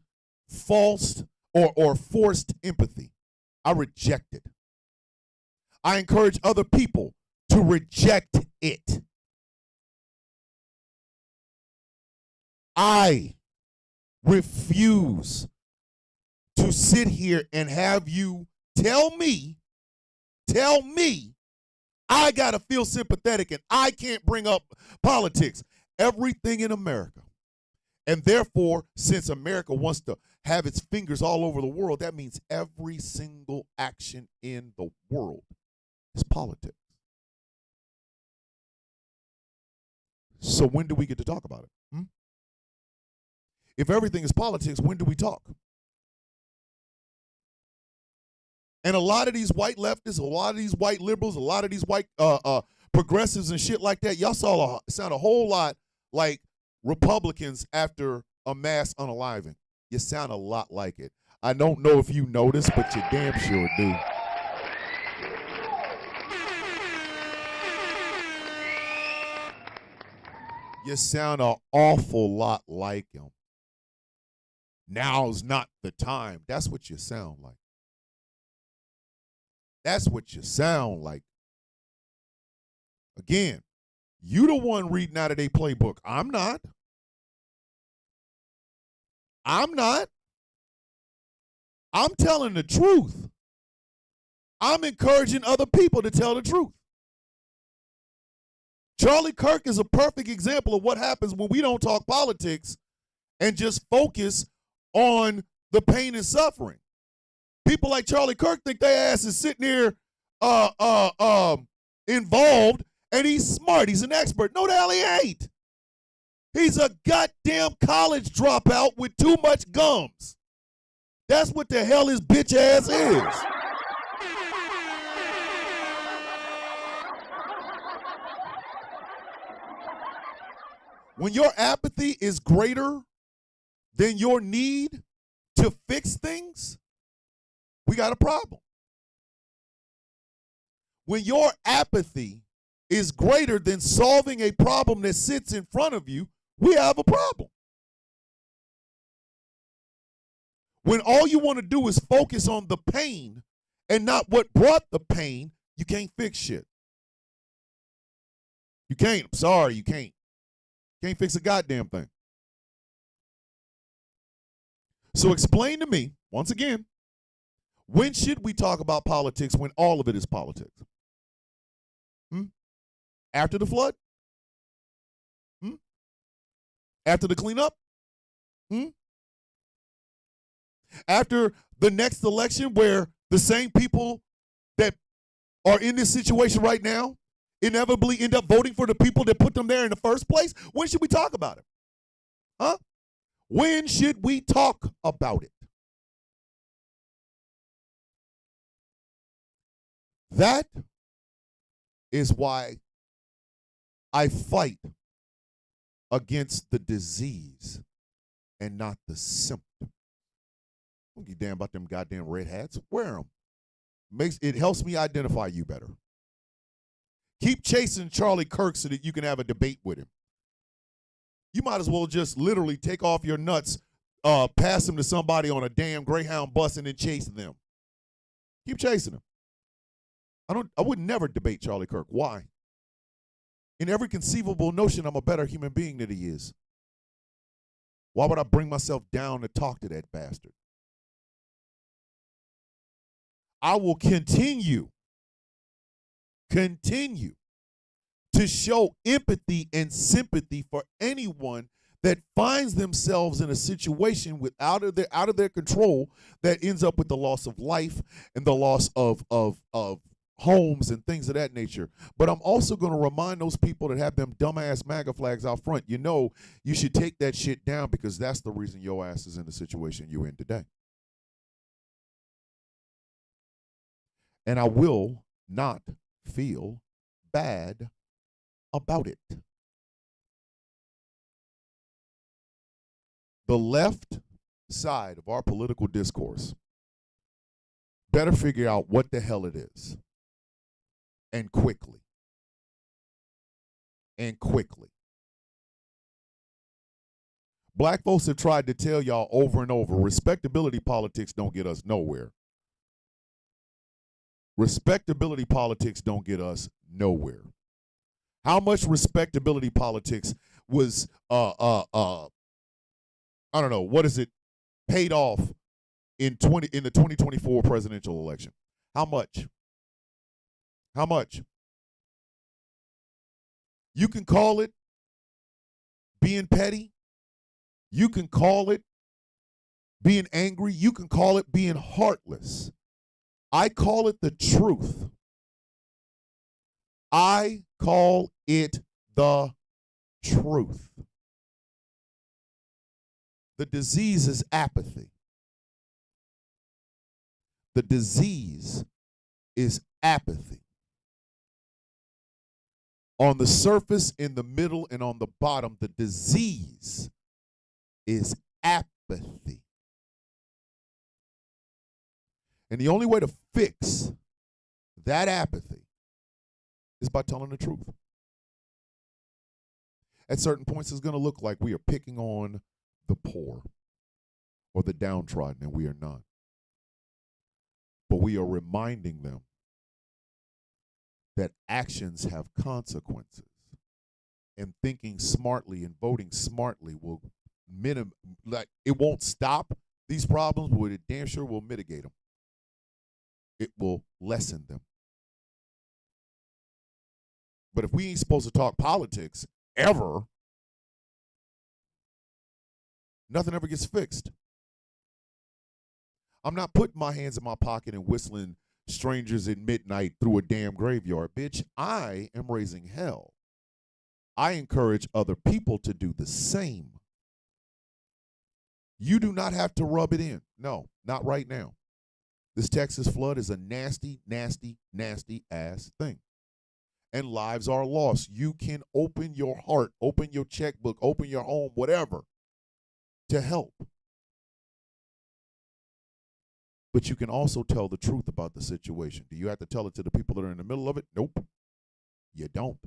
false or forced empathy. I reject it. I encourage other people to reject it. I refuse to sit here and have you tell me I got to feel sympathetic and I can't bring up politics. Everything in America. And therefore, since America wants to have its fingers all over the world, that means every single action in the world is politics. So when do we get to talk about it? If everything is politics, when do we talk? And a lot of these white leftists, a lot of these white liberals, a lot of these white progressives and shit like that, y'all sound a whole lot like Republicans after a mass unaliving. You sound a lot like it. I don't know if you noticed, but you damn sure do. You sound an awful lot like him. Now's not the time. That's what you sound like. That's what you sound like. Again, you the one reading out of their playbook. I'm not. I'm telling the truth. I'm encouraging other people to tell the truth. Charlie Kirk is a perfect example of what happens when we don't talk politics and just focus on the pain and suffering. People like Charlie Kirk think their ass is sitting there involved, and he's smart. He's an expert. No, the hell he ain't. He's a goddamn college dropout with too much gums. That's what the hell his bitch ass is. When your apathy is greater than your need to fix things, we got a problem. When your apathy is greater than solving a problem that sits in front of you, we have a problem. When all you want to do is focus on the pain and not what brought the pain, you can't fix shit. You can't. I'm sorry, you can't. Can't fix a goddamn thing. So explain to me, once again, when should we talk about politics when all of it is politics? After the flood? After the cleanup? After the next election where the same people that are in this situation right now inevitably end up voting for the people that put them there in the first place? When should we talk about it? Huh? When should we talk about it? That is why I fight against the disease and not the symptom. Don't give a damn about them goddamn red hats. Wear them. It helps me identify you better. Keep chasing Charlie Kirk so that you can have a debate with him. You might as well just literally take off your nuts, pass them to somebody on a damn Greyhound bus and then chase them. Keep chasing him. I would never debate Charlie Kirk. Why? In every conceivable notion, I'm a better human being than he is. Why would I bring myself down to talk to that bastard? I will continue to to show empathy and sympathy for anyone that finds themselves in a situation out of their control that ends up with the loss of life and the loss of homes and things of that nature. But I'm also going to remind those people that have them dumbass MAGA flags out front, you should take that shit down, because that's the reason your ass is in the situation you're in today. And I will not feel bad about it. The left side of our political discourse better figure out what the hell it is. And quickly. And quickly. Black folks have tried to tell y'all over and over, respectability politics don't get us nowhere. Respectability politics don't get us nowhere. How much respectability politics was I don't know, what is it, paid off in the 2024 presidential election? How much? How much? You can call it being petty. You can call it being angry. You can call it being heartless. I call it the truth. I call it the truth. The disease is apathy. The disease is apathy. On the surface, in the middle, and on the bottom, the disease is apathy. And the only way to fix that apathy is by telling the truth. At certain points, it's going to look like we are picking on the poor or the downtrodden, and we are not. But we are reminding them that actions have consequences, and thinking smartly and voting smartly will it won't stop these problems, but it damn sure will mitigate them. It will lessen them. But if we ain't supposed to talk politics ever, nothing ever gets fixed. I'm not putting my hands in my pocket and whistling Strangers at Midnight through a damn graveyard, bitch. I am raising hell. I encourage other people to do the same. You do not have to rub it in. No, not right now. This Texas flood is a nasty, nasty, nasty ass thing. And lives are lost. You can open your heart, open your checkbook, open your home, whatever, to help. But you can also tell the truth about the situation. Do you have to tell it to the people that are in the middle of it? Nope. You don't.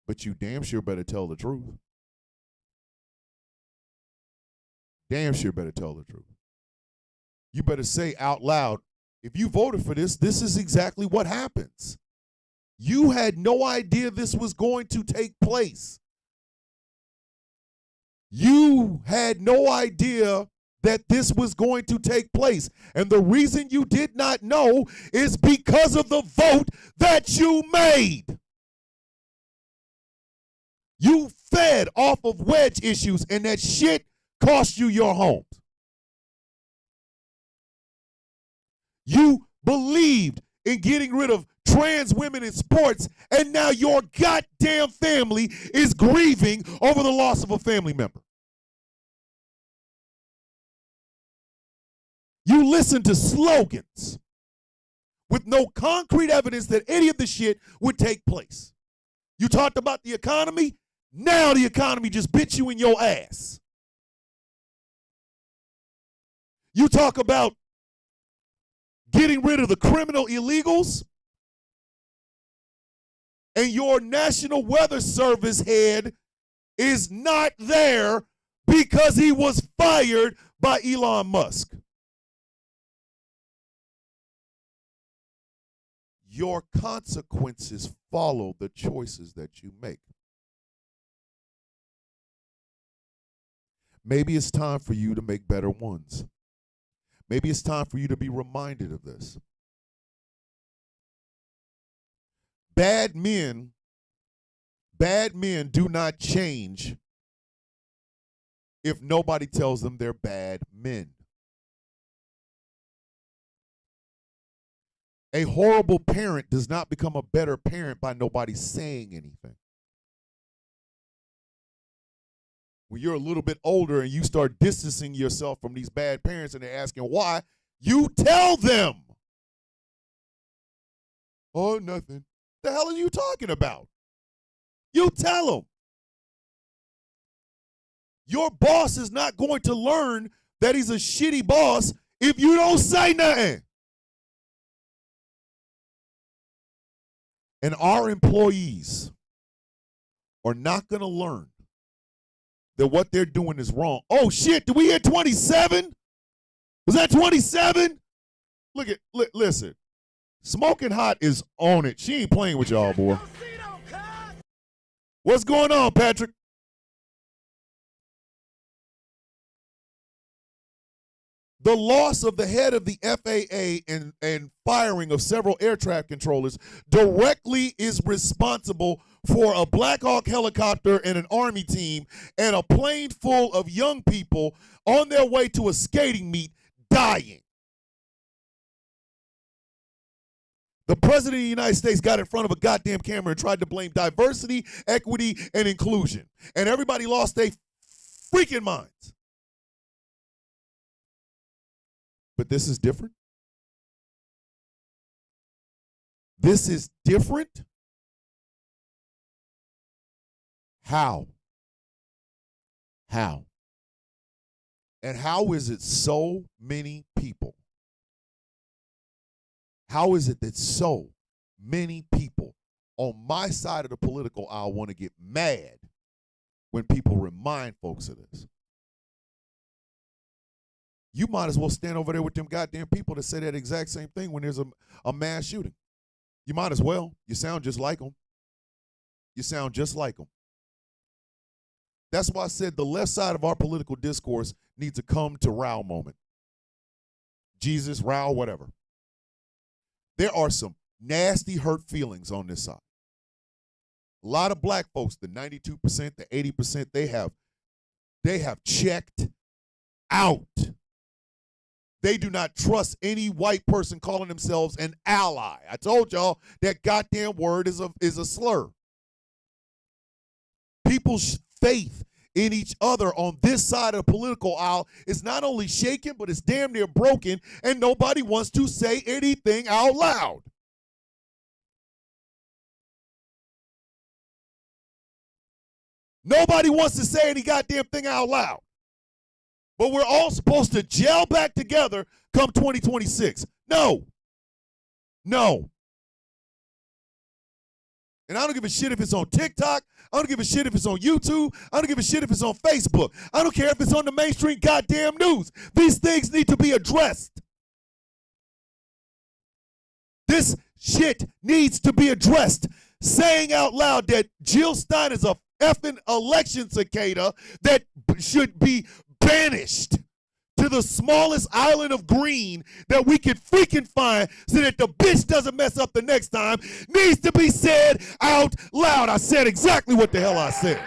But you damn sure better tell the truth. Damn sure better tell the truth. You better say out loud, if you voted for this, this is exactly what happens. You had no idea this was going to take place. You had no idea that this was going to take place. And the reason you did not know is because of the vote that you made. You fed off of wedge issues, and that shit cost you your homes. You believed in getting rid of trans women in sports, and now your goddamn family is grieving over the loss of a family member. You listen to slogans with no concrete evidence that any of the shit would take place. You talked about the economy. Now the economy just bit you in your ass. You talk about getting rid of the criminal illegals, and your National Weather Service head is not there because he was fired by Elon Musk. Your consequences follow the choices that you make. Maybe it's time for you to make better ones. Maybe it's time for you to be reminded of this. Bad men do not change if nobody tells them they're bad men. A horrible parent does not become a better parent by nobody saying anything. When you're a little bit older and you start distancing yourself from these bad parents and they're asking why, you tell them. Oh, nothing. The hell are you talking about? You tell them. Your boss is not going to learn that he's a shitty boss if you don't say nothing. And our employees are not going to learn that what they're doing is wrong. Oh, shit, did we hit 27? Was that 27? Listen. Smoking Hot is on it. She ain't playing with y'all, boy. What's going on, Patrick? The loss of the head of the FAA and firing of several air traffic controllers directly is responsible for a Black Hawk helicopter and an Army team and a plane full of young people on their way to a skating meet dying. The president of the United States got in front of a goddamn camera and tried to blame diversity, equity, and inclusion. And everybody lost their freaking minds. But this is different. This is different. How? How? And how is it so many people? How is it that so many people on my side of the political aisle want to get mad when people remind folks of this? You might as well stand over there with them goddamn people that say that exact same thing when there's a mass shooting. You might as well. You sound just like them. You sound just like them. That's why I said the left side of our political discourse needs to come to row moment. Jesus, row, whatever. There are some nasty hurt feelings on this side. A lot of black folks, the 92%, the 80%, they have checked out. They do not trust any white person calling themselves an ally. I told y'all that goddamn word is a slur. People's faith in each other on this side of the political aisle is not only shaken, but it's damn near broken, and nobody wants to say anything out loud. Nobody wants to say any goddamn thing out loud. But we're all supposed to gel back together come 2026. No. And I don't give a shit if it's on TikTok. I don't give a shit if it's on YouTube. I don't give a shit if it's on Facebook. I don't care if it's on the mainstream goddamn news. These things need to be addressed. This shit needs to be addressed. Saying out loud that Jill Stein is a effing election cicada that should be banished to the smallest island of green that we could freaking find so that the bitch doesn't mess up the next time needs to be said out loud. I said exactly what the hell I said.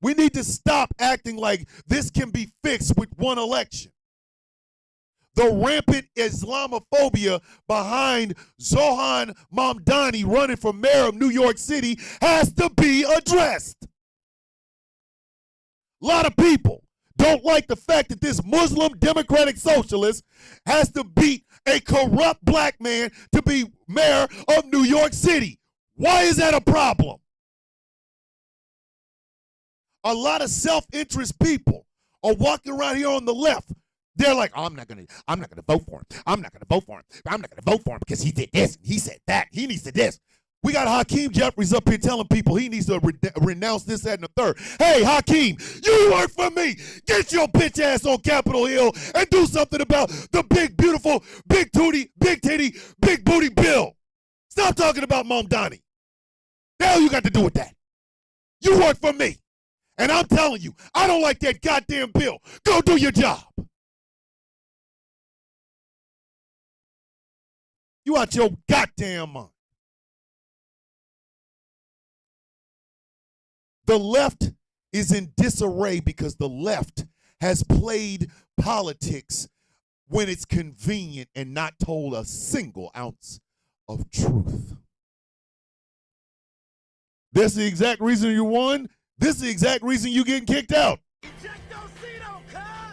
We need to stop acting like this can be fixed with one election. The rampant Islamophobia behind Zohan Mamdani running for mayor of New York City has to be addressed. A lot of people don't like the fact that this Muslim democratic socialist has to beat a corrupt black man to be mayor of New York City. Why is that a problem? A lot of self-interest people are walking around here on the left. They're like, oh, I'm not gonna vote for him. I'm not gonna vote for him. I'm not gonna vote for him because he did this, and he said that, he needs to this. We got Hakeem Jeffries up here telling people he needs to renounce this, that, and the third. Hey, Hakeem, you work for me. Get your bitch ass on Capitol Hill and do something about the big, beautiful, big titty, big booty bill. Stop talking about Mamdani. The hell you got to do with that? You work for me. And I'm telling you, I don't like that goddamn bill. Go do your job. You out your goddamn mind. The left is in disarray because the left has played politics when it's convenient and not told a single ounce of truth. That's the exact reason you won. This is the exact reason you getting kicked out.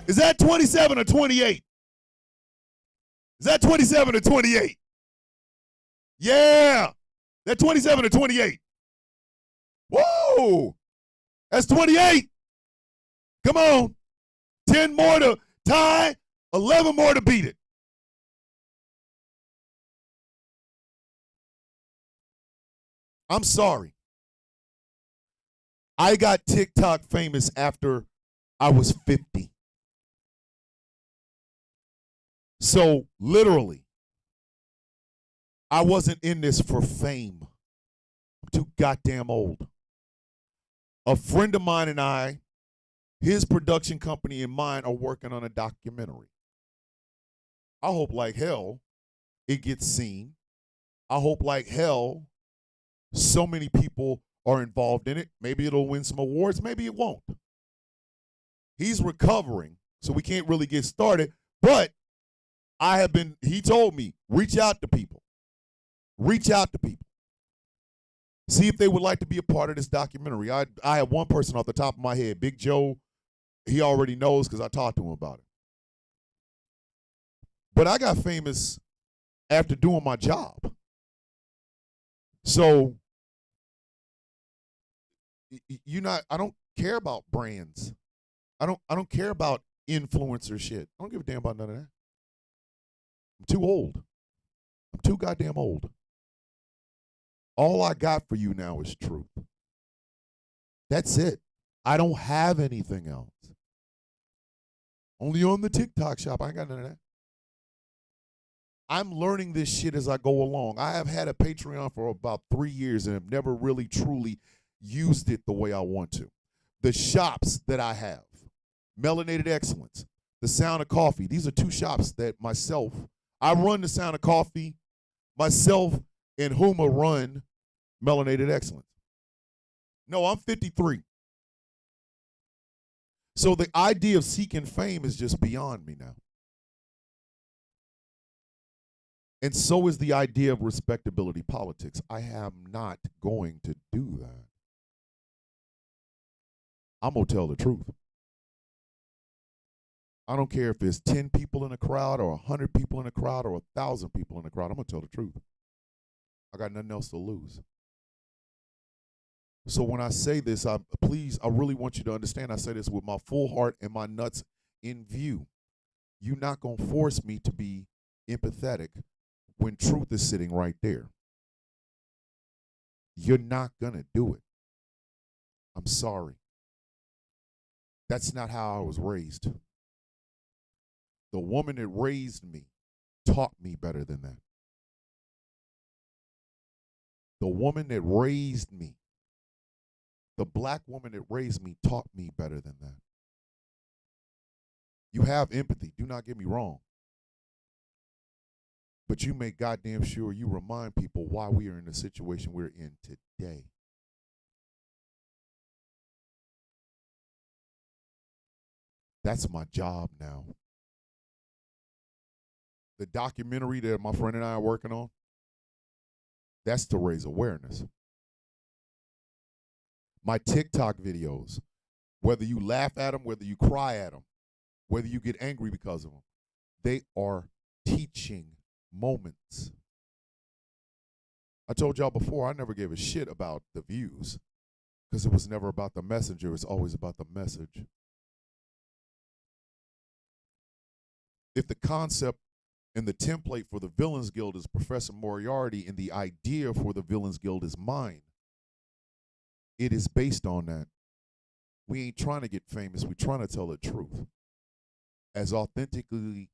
Is that 27 or 28? Is that 27 or 28? Yeah. That 27 or 28. Whoa. That's 28. Come on. 10 more to tie, 11 more to beat it. I'm sorry. I got TikTok famous after I was 50. So literally, I wasn't in this for fame. I'm too goddamn old. A friend of mine and I, his production company and mine are working on a documentary. I hope like hell it gets seen. I hope like hell so many people are involved in it. Maybe it'll win some awards, maybe it won't. He's recovering, so we can't really get started, but he told me, reach out to people. Reach out to people. See if they would like to be a part of this documentary. I have one person off the top of my head, Big Joe. He already knows because I talked to him about it. But I got famous after doing my job. So, I don't care about brands. I don't care about influencer shit. I don't give a damn about none of that. I'm too old. I'm too goddamn old. All I got for you now is truth. That's it. I don't have anything else. Only on the TikTok shop. I ain't got none of that. I'm learning this shit as I go along. I have had a Patreon for about 3 years and have never really truly used it the way I want to. The shops that I have, Melanated Excellence, The Sound of Coffee, these are two shops that I run The Sound of Coffee, myself and Huma run Melanated Excellence. No, I'm 53. So the idea of seeking fame is just beyond me now. And so is the idea of respectability politics. I am not going to do that. I'm going to tell the truth. I don't care if there's 10 people in a crowd or 100 people in a crowd or 1,000 people in a crowd. I'm going to tell the truth. I got nothing else to lose. So when I say this, I really want you to understand I say this with my full heart and my nuts in view. You're not going to force me to be empathetic when truth is sitting right there. You're not going to do it. I'm sorry. That's not how I was raised. The woman that raised me taught me better than that. The woman that raised me, the black woman that raised me taught me better than that. You have empathy, do not get me wrong. But you make goddamn sure you remind people why we are in the situation we're in today. That's my job now. The documentary that my friend and I are working on, that's to raise awareness. My TikTok videos, whether you laugh at them, whether you cry at them, whether you get angry because of them, they are teaching moments. I told y'all before, I never gave a shit about the views because it was never about the messenger. It was always about the message. If the concept and the template for the Villains Guild is Professor Moriarty and the idea for the Villains Guild is mine, it is based on that. We ain't trying to get famous. We're trying to tell the truth as authentically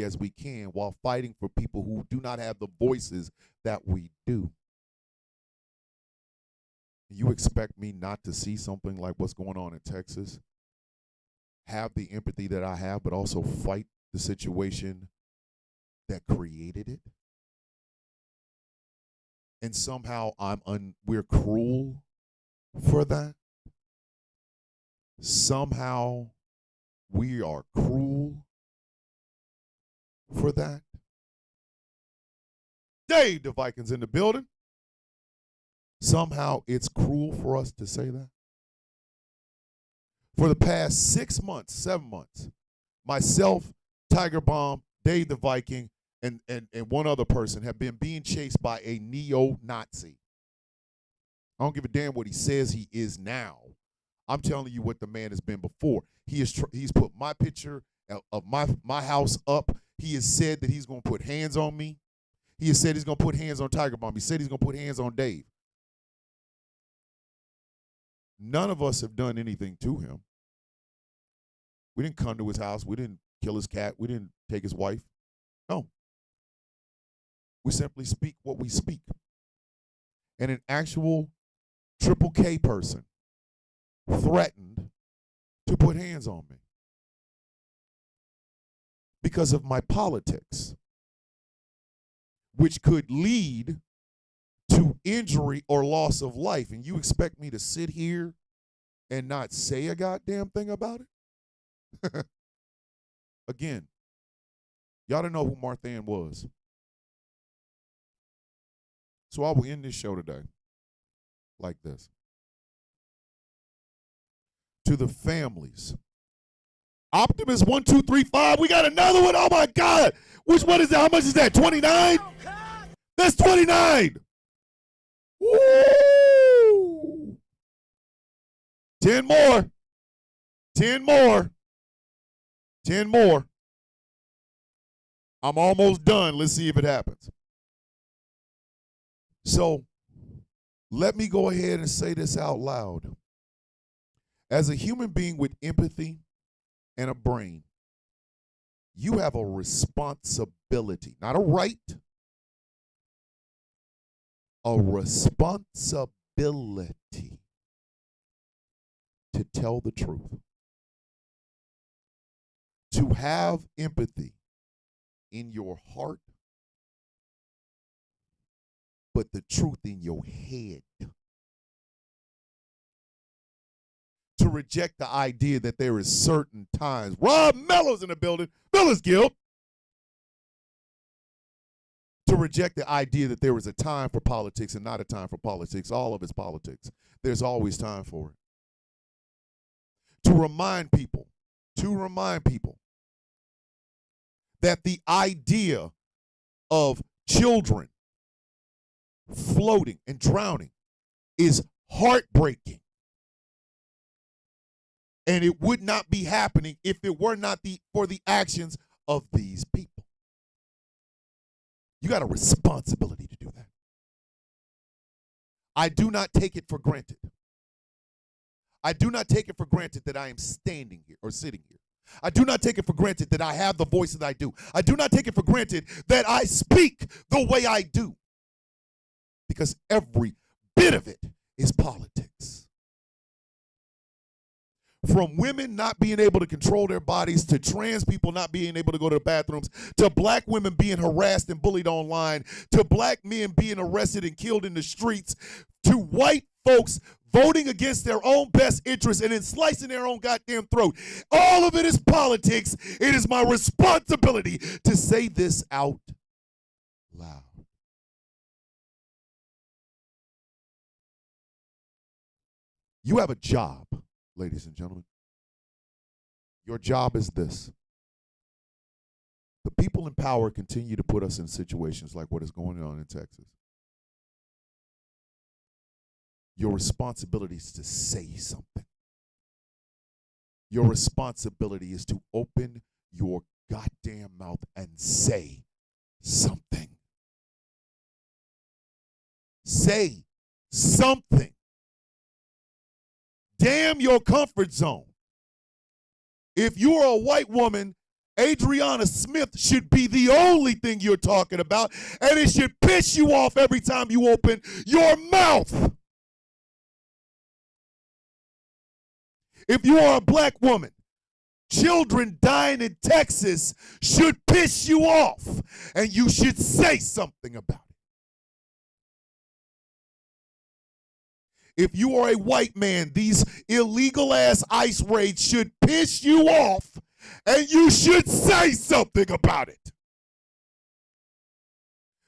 as we can while fighting for people who do not have the voices that we do. You expect me not to see something like what's going on in Texas, have the empathy that I have, but also fight the situation that created it? And somehow we're cruel for that? Somehow we are cruel for that? Dave the Vikings in the building. Somehow it's cruel for us to say that. For the past 6 months, 7 months, myself, Tiger Bomb, Dave the Viking, and one other person have been being chased by a neo-Nazi. I don't give a damn what he says he is now. I'm telling you what the man has been before. He's put my picture of my house up. He has said that he's going to put hands on me. He has said he's going to put hands on Tiger Bomb. He said he's going to put hands on Dave. None of us have done anything to him. We didn't come to his house. We didn't kill his cat. We didn't take his wife. No. We simply speak what we speak. And an actual Triple K person threatened to put hands on me because of my politics, which could lead to injury or loss of life. And you expect me to sit here and not say a goddamn thing about it? Again, y'all don't know who Marthan was. So I will end this show today like this. To the families. Optimus 1235. We got another one. Oh my God. Which one is that? How much is that? 29? That's 29. Woo! 10 more. 10 more. 10 more. I'm almost done. Let's see if it happens. So let me go ahead and say this out loud. As a human being with empathy and a brain, you have a responsibility, not a right, a responsibility to tell the truth. To have empathy in your heart, but the truth in your head. To reject the idea that there is certain times. Rob Mello's in the building. Miller's Guild. To reject the idea that there is a time for politics and not a time for politics. All of it's politics. There's always time for it. To remind people that the idea of children floating and drowning is heartbreaking. And it would not be happening if it were not for the actions of these people. You got a responsibility to do that. I do not take it for granted. I do not take it for granted that I am standing here or sitting here. I do not take it for granted that I have the voice that I do. I do not take it for granted that I speak the way I do. Because every bit of it is politics. From women not being able to control their bodies, to trans people not being able to go to the bathrooms, to black women being harassed and bullied online, to black men being arrested and killed in the streets, to white folks voting against their own best interests and then slicing their own goddamn throat. All of it is politics. It is my responsibility to say this out loud. You have a job, ladies and gentlemen. Your job is this. The people in power continue to put us in situations like what is going on in Texas. Your responsibility is to say something. Your responsibility is to open your goddamn mouth and say something. Say something. Damn your comfort zone. If you are a white woman, Adriana Smith should be the only thing you're talking about, and it should piss you off every time you open your mouth. If you are a black woman, children dying in Texas should piss you off, and you should say something about it. If you are a white man, these illegal ass ICE raids should piss you off, and you should say something about it.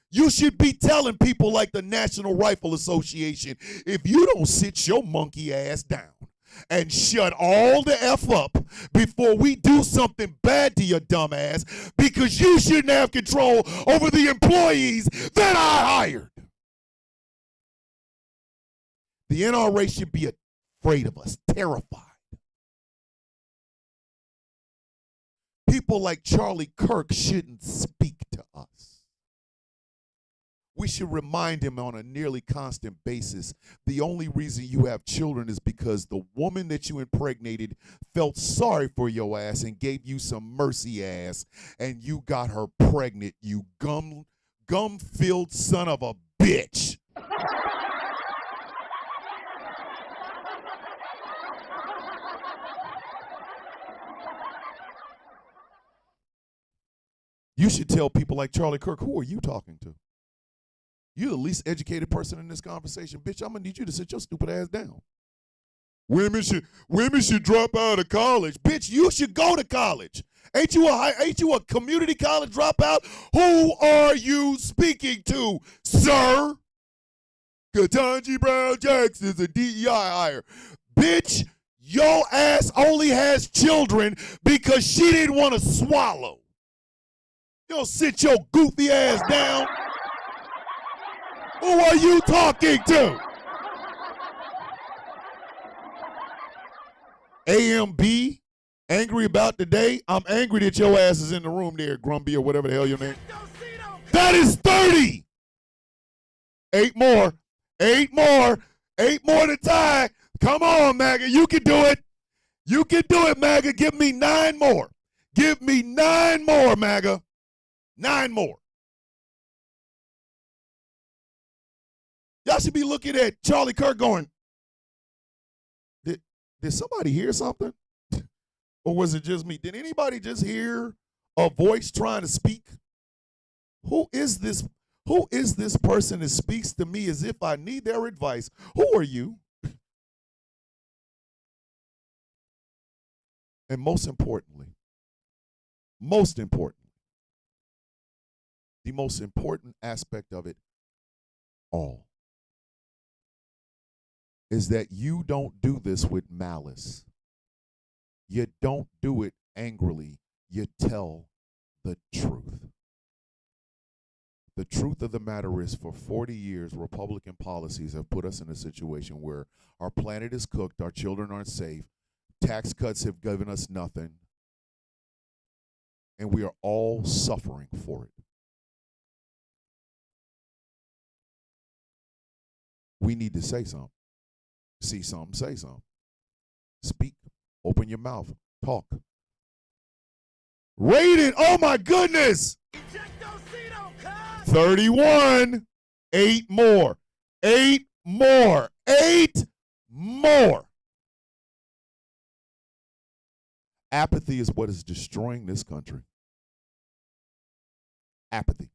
You should be telling people like the National Rifle Association, if you don't sit your monkey ass down and shut all the F up before we do something bad to your dumb ass, because you shouldn't have control over the employees that I hired. The NRA should be afraid of us, terrified. People like Charlie Kirk shouldn't speak to us. We should remind him on a nearly constant basis, the only reason you have children is because the woman that you impregnated felt sorry for your ass and gave you some mercy ass, and you got her pregnant, you gum-filled son of a bitch. You should tell people like Charlie Kirk, who are you talking to? You're the least educated person in this conversation. Bitch, I'm going to need you to sit your stupid ass down. Women should drop out of college. Bitch, you should go to college. Ain't you a community college dropout? Who are you speaking to, sir? Ketanji Brown Jackson's a DEI hire. Bitch, your ass only has children because she didn't want to swallow. You don't sit your goofy ass down. Who are you talking to? AMB, angry about today? I'm angry that your ass is in the room there, Grumby or whatever the hell your name. That is 30. 8 more. 8 more. 8 more to tie. Come on, MAGA. You can do it. You can do it, MAGA. Give me 9 more. Give me 9 more, MAGA. 9 more. Y'all should be looking at Charlie Kirk going, did somebody hear something? Or was it just me? Did anybody just hear a voice trying to speak? Who is this? Who is this person that speaks to me as if I need their advice? Who are you? And most importantly, the most important aspect of it all is that you don't do this with malice. You don't do it angrily. You tell the truth. The truth of the matter is, for 40 years, Republican policies have put us in a situation where our planet is cooked, our children aren't safe, tax cuts have given us nothing, and we are all suffering for it. We need to say something. See something, say something. Speak. Open your mouth. Talk. Rated. Oh my goodness. 31. 8 more. 8 more. 8 more. Apathy is what is destroying this country. Apathy.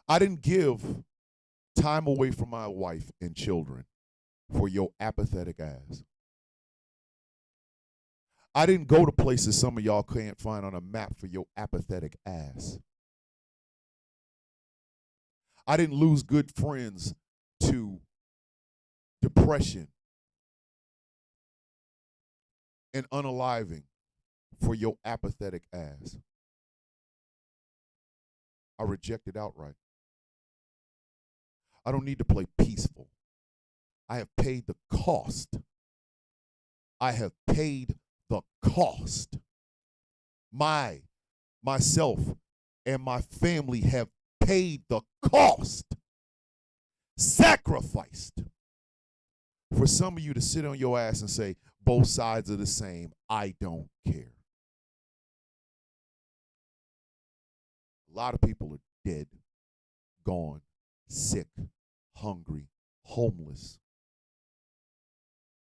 I didn't give time away from my wife and children for your apathetic ass. I didn't go to places some of y'all can't find on a map for your apathetic ass. I didn't lose good friends to depression and unaliving for your apathetic ass. I reject it outright. I don't need to play peaceful. I have paid the cost. I have paid the cost. Myself and my family have paid the cost. Sacrificed. For some of you to sit on your ass and say, both sides are the same, I don't care. A lot of people are dead, gone, sick, hungry, homeless.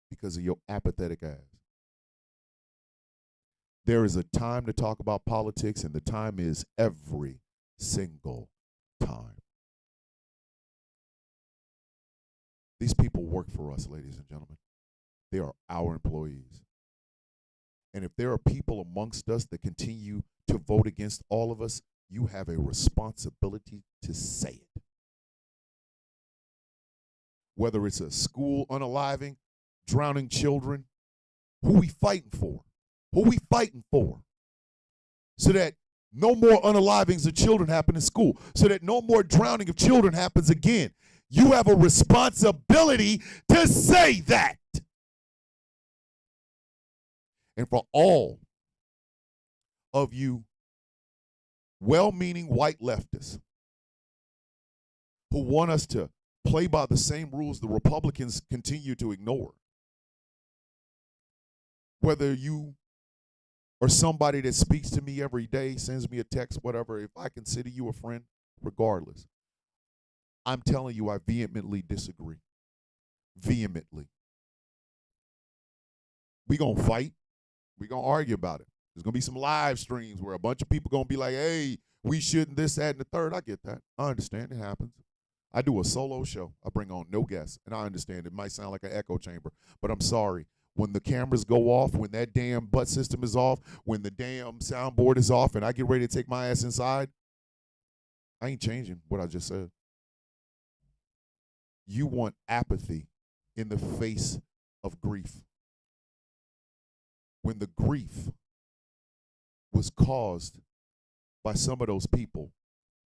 because of your apathetic ass. There is a time to talk about politics, and the time is every single time. These people work for us, ladies and gentlemen. They are our employees. And if there are people amongst us that continue to vote against all of us, you have a responsibility to say it. Whether it's a school unaliving, drowning children, who we fighting for? Who we fighting for? So that no more unalivings of children happen in school. So that no more drowning of children happens again. You have a responsibility to say that. And for all of you well-meaning white leftists who want us to play by the same rules the Republicans continue to ignore, whether you or somebody that speaks to me every day, sends me a text, whatever, if I consider you a friend, regardless, I'm telling you I vehemently disagree. Vehemently. We gonna fight. We gonna argue about it. There's gonna be some live streams where a bunch of people gonna be like, hey, we shouldn't this, that, and the third. I get that. I understand it happens. I do a solo show. I bring on no guests, and I understand it might sound like an echo chamber, but I'm sorry. When the cameras go off, when that damn butt system is off, when the damn soundboard is off, and I get ready to take my ass inside, I ain't changing what I just said. You want apathy in the face of grief. When the grief was caused by some of those people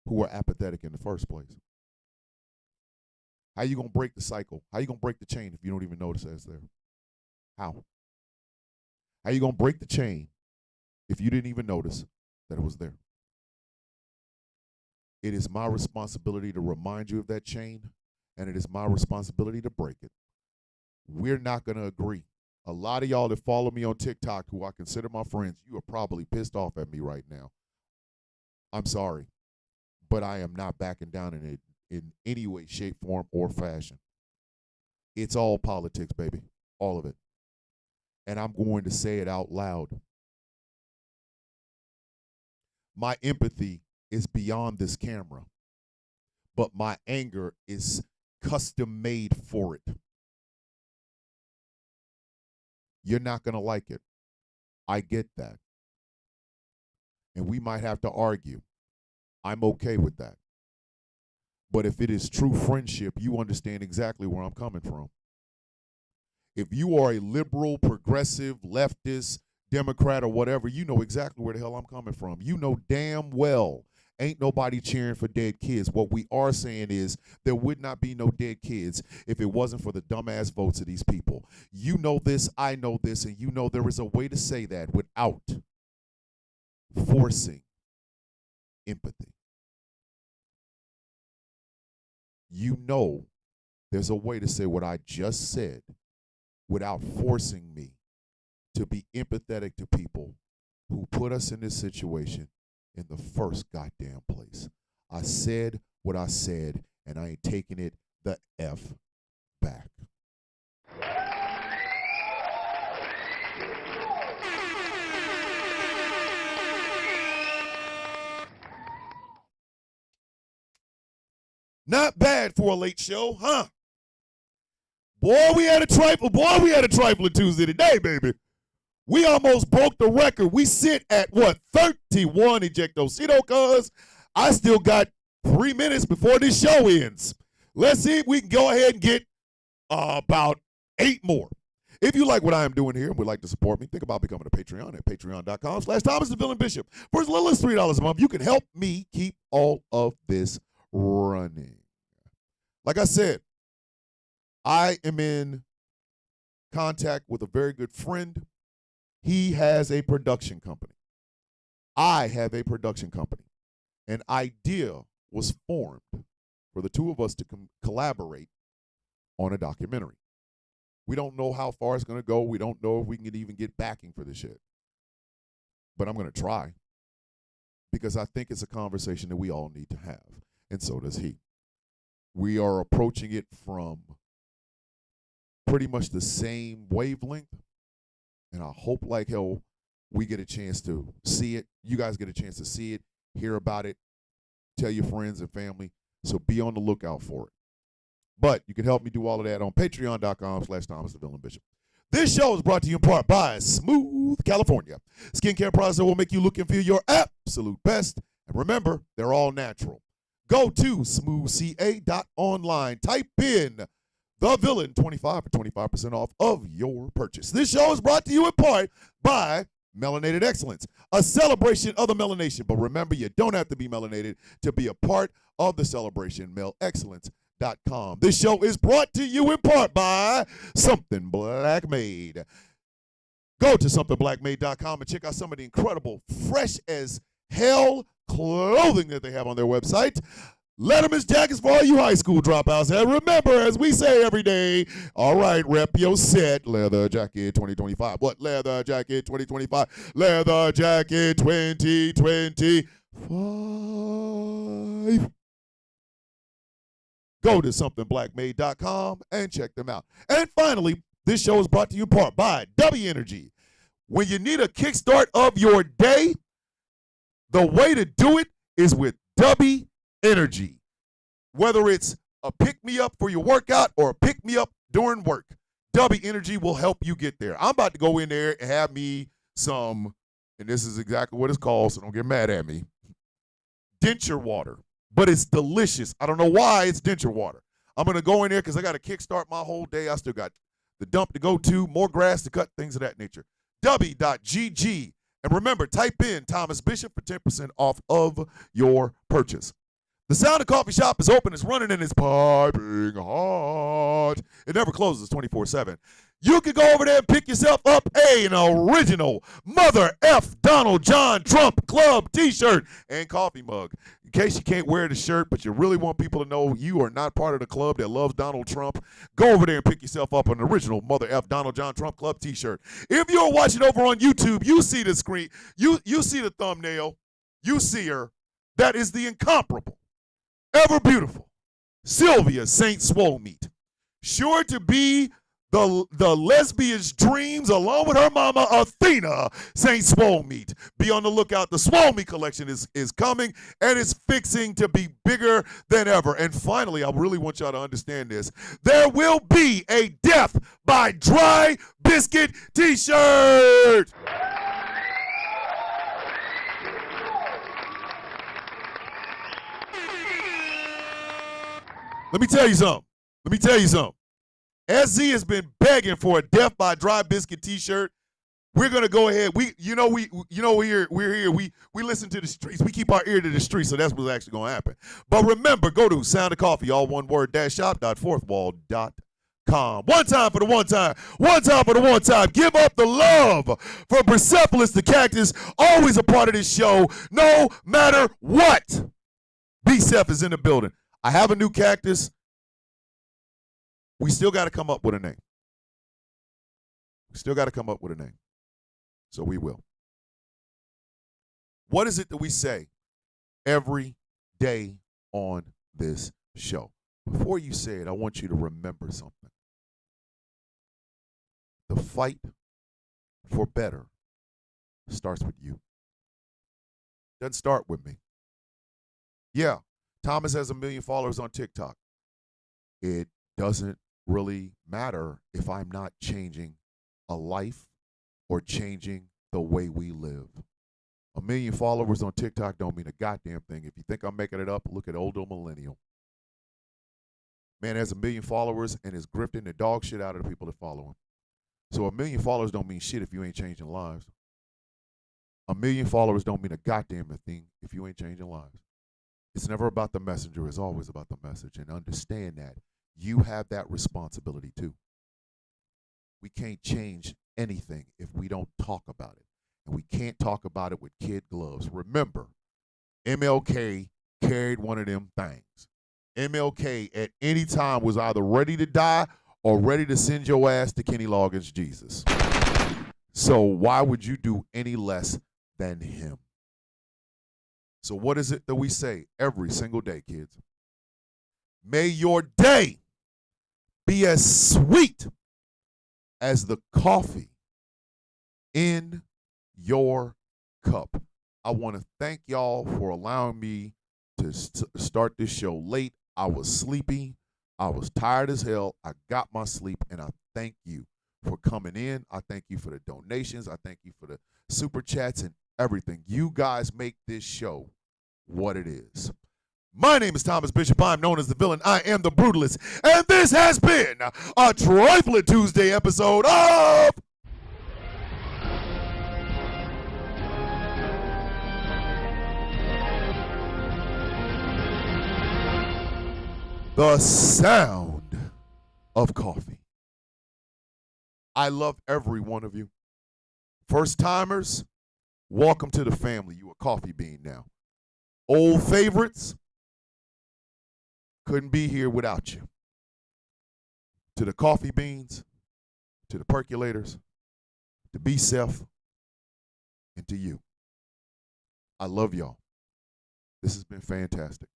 who were apathetic in the first place. How you going to break the cycle? How you going to break the chain if you don't even notice that it's there? How? How you going to break the chain if you didn't even notice that it was there? It is my responsibility to remind you of that chain, and it is my responsibility to break it. We're not going to agree. A lot of y'all that follow me on TikTok who I consider my friends, you are probably pissed off at me right now. I'm sorry, but I am not backing down in it in any way, shape, form, or fashion. It's all politics, baby, all of it. And I'm going to say it out loud. My empathy is beyond this camera, but my anger is custom made for it. You're not going to like it. I get that. And we might have to argue. I'm okay with that. But if it is true friendship, you understand exactly where I'm coming from. If you are a liberal, progressive, leftist, Democrat, or whatever, you know exactly where the hell I'm coming from. You know damn well ain't nobody cheering for dead kids. What we are saying is there would not be no dead kids if it wasn't for the dumbass votes of these people. You know this, I know this, and you know there is a way to say that without forcing empathy. You know there's a way to say what I just said without forcing me to be empathetic to people who put us in this situation in the first goddamn place. I said what I said, and I ain't taking it the F back. Not bad for a late show, huh? Boy, we had a trifle. Boy, we had a trifling Tuesday today, baby. We almost broke the record. We sit at, what, 31 ejectocito, cuz I still got 3 minutes before this show ends. Let's see if we can go ahead and get about 8 more. If you like what I am doing here and would like to support me, think about becoming a Patreon at patreon.com/ThomasTheVillainBishop. For as little as $3 a month, you can help me keep all of this running. Like I said, I am in contact with a very good friend. He has a production company. I have a production company. An idea was formed for the two of us to collaborate on a documentary. We don't know how far it's going to go. We don't know if we can even get backing for this shit. But I'm going to try because I think it's a conversation that we all need to have, and so does he. We are approaching it from pretty much the same wavelength. And I hope like hell we get a chance to see it. You guys get a chance to see it, hear about it, tell your friends and family. So be on the lookout for it. But you can help me do all of that on patreon.com/Thomas the Villain Bishop. This show is brought to you in part by Smooth California. Skincare products that will make you look and feel your absolute best. And remember, they're all natural. Go to smoothca.online. Type in The Villain 25 for 25% off of your purchase. This show is brought to you in part by Melanated Excellence, a celebration of the melanation. But remember, you don't have to be melanated to be a part of the celebration. MelExcellence.com. This show is brought to you in part by Something Black Made. Go to somethingblackmade.com and check out some of the incredible, fresh as hell clothing that they have on their website. Letterman's jackets for all you high school dropouts. And remember, as we say every day, all right, rep your set. Leather jacket 2025. What? Leather jacket 2025. Leather jacket 2025. Go to somethingblackmade.com and check them out. And finally, this show is brought to you in part by W Energy. When you need a kickstart of your day, the way to do it is with W Energy. Whether it's a pick-me-up for your workout or a pick-me-up during work, W Energy will help you get there. I'm about to go in there and have me some, and this is exactly what it's called, so don't get mad at me, denture water. But it's delicious. I don't know why it's denture water. I'm going to go in there because I got to kickstart my whole day. I still got the dump to go to, more grass to cut, things of that nature. W.GG. And remember, type in Thomas Bishop for 10% off of your purchase. The Sound of Coffee Shop is open, it's running, and it's piping hot. It never closes 24/7. You can go over there and pick yourself up an original Mother F. Donald John Trump Club t-shirt and coffee mug. In case you can't wear the shirt, but you really want people to know you are not part of the club that loves Donald Trump, go over there and pick yourself up an original Mother F. Donald John Trump Club t-shirt. If you're watching over on YouTube, you see the screen, you see the thumbnail, you see her. That is the incomparable, ever beautiful Sylvia St. Swolemeat. Sure to be the lesbian's dreams along with her mama Athena St. Swolemeat. Be on the lookout. The Swolemeat collection is coming and it's fixing to be bigger than ever. And finally, I really want y'all to understand this. There will be a Death by Dry Biscuit t-shirt. Let me tell you something. SZ has been begging for a Death by Dry Biscuit t-shirt. We're gonna go ahead. We're here. We listen to the streets. We keep our ear to the streets, so that's what's actually gonna happen. But remember, go to Sound of Coffee, all one word, shop.fourthwall.com. One time for the one time. One time for the one time. Give up the love for Persepolis the Cactus, always a part of this show, no matter what. B-Sef is in the building. I have a new cactus. We still got to come up with a name. So we will. What is it that we say every day on this show? Before you say it, I want you to remember something. The fight for better starts with you. Doesn't start with me. Yeah, Thomas has 1 million followers on TikTok. It doesn't really matter if I'm not changing a life or changing the way we live. 1 million followers on TikTok don't mean a goddamn thing. If you think I'm making it up, look at Older Millennial. Man has 1 million followers and is grifting the dog shit out of the people that follow him. So 1 million followers don't mean shit if you ain't changing lives. 1 million followers don't mean a goddamn thing if you ain't changing lives. It's never about the messenger. It's always about the message. And understand that you have that responsibility too. We can't change anything if we don't talk about it. And we can't talk about it with kid gloves. Remember, MLK carried one of them things. MLK at any time was either ready to die or ready to send your ass to Kenny Loggins' Jesus. So why would you do any less than him? So what is it that we say every single day, kids? May your day be as sweet as the coffee in your cup. I want to thank y'all for allowing me to start this show late. I was sleepy. I was tired as hell. I got my sleep, and I thank you for coming in. I thank you for the donations. I thank you for the super chats and everything. You guys make this show what it is. My name is Thomas Bishop. I'm known as the villain. I am the brutalist. And this has been a Trifling Tuesday episode of The Sound of Coffee. I love every one of you. First timers, welcome to the family. You a coffee bean now. Old favorites, couldn't be here without you. To the coffee beans, to the percolators, to B-Seth, and to you. I love y'all. This has been fantastic.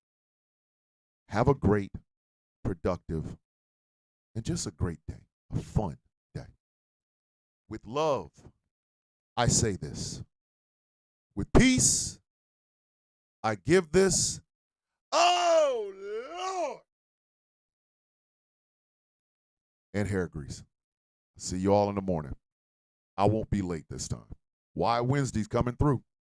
Have a great, productive, and just a great day, a fun day. With love, I say this. With peace, I give this. Oh, Lord. And hair grease. See you all in the morning. I won't be late this time. Why Wednesday's coming through.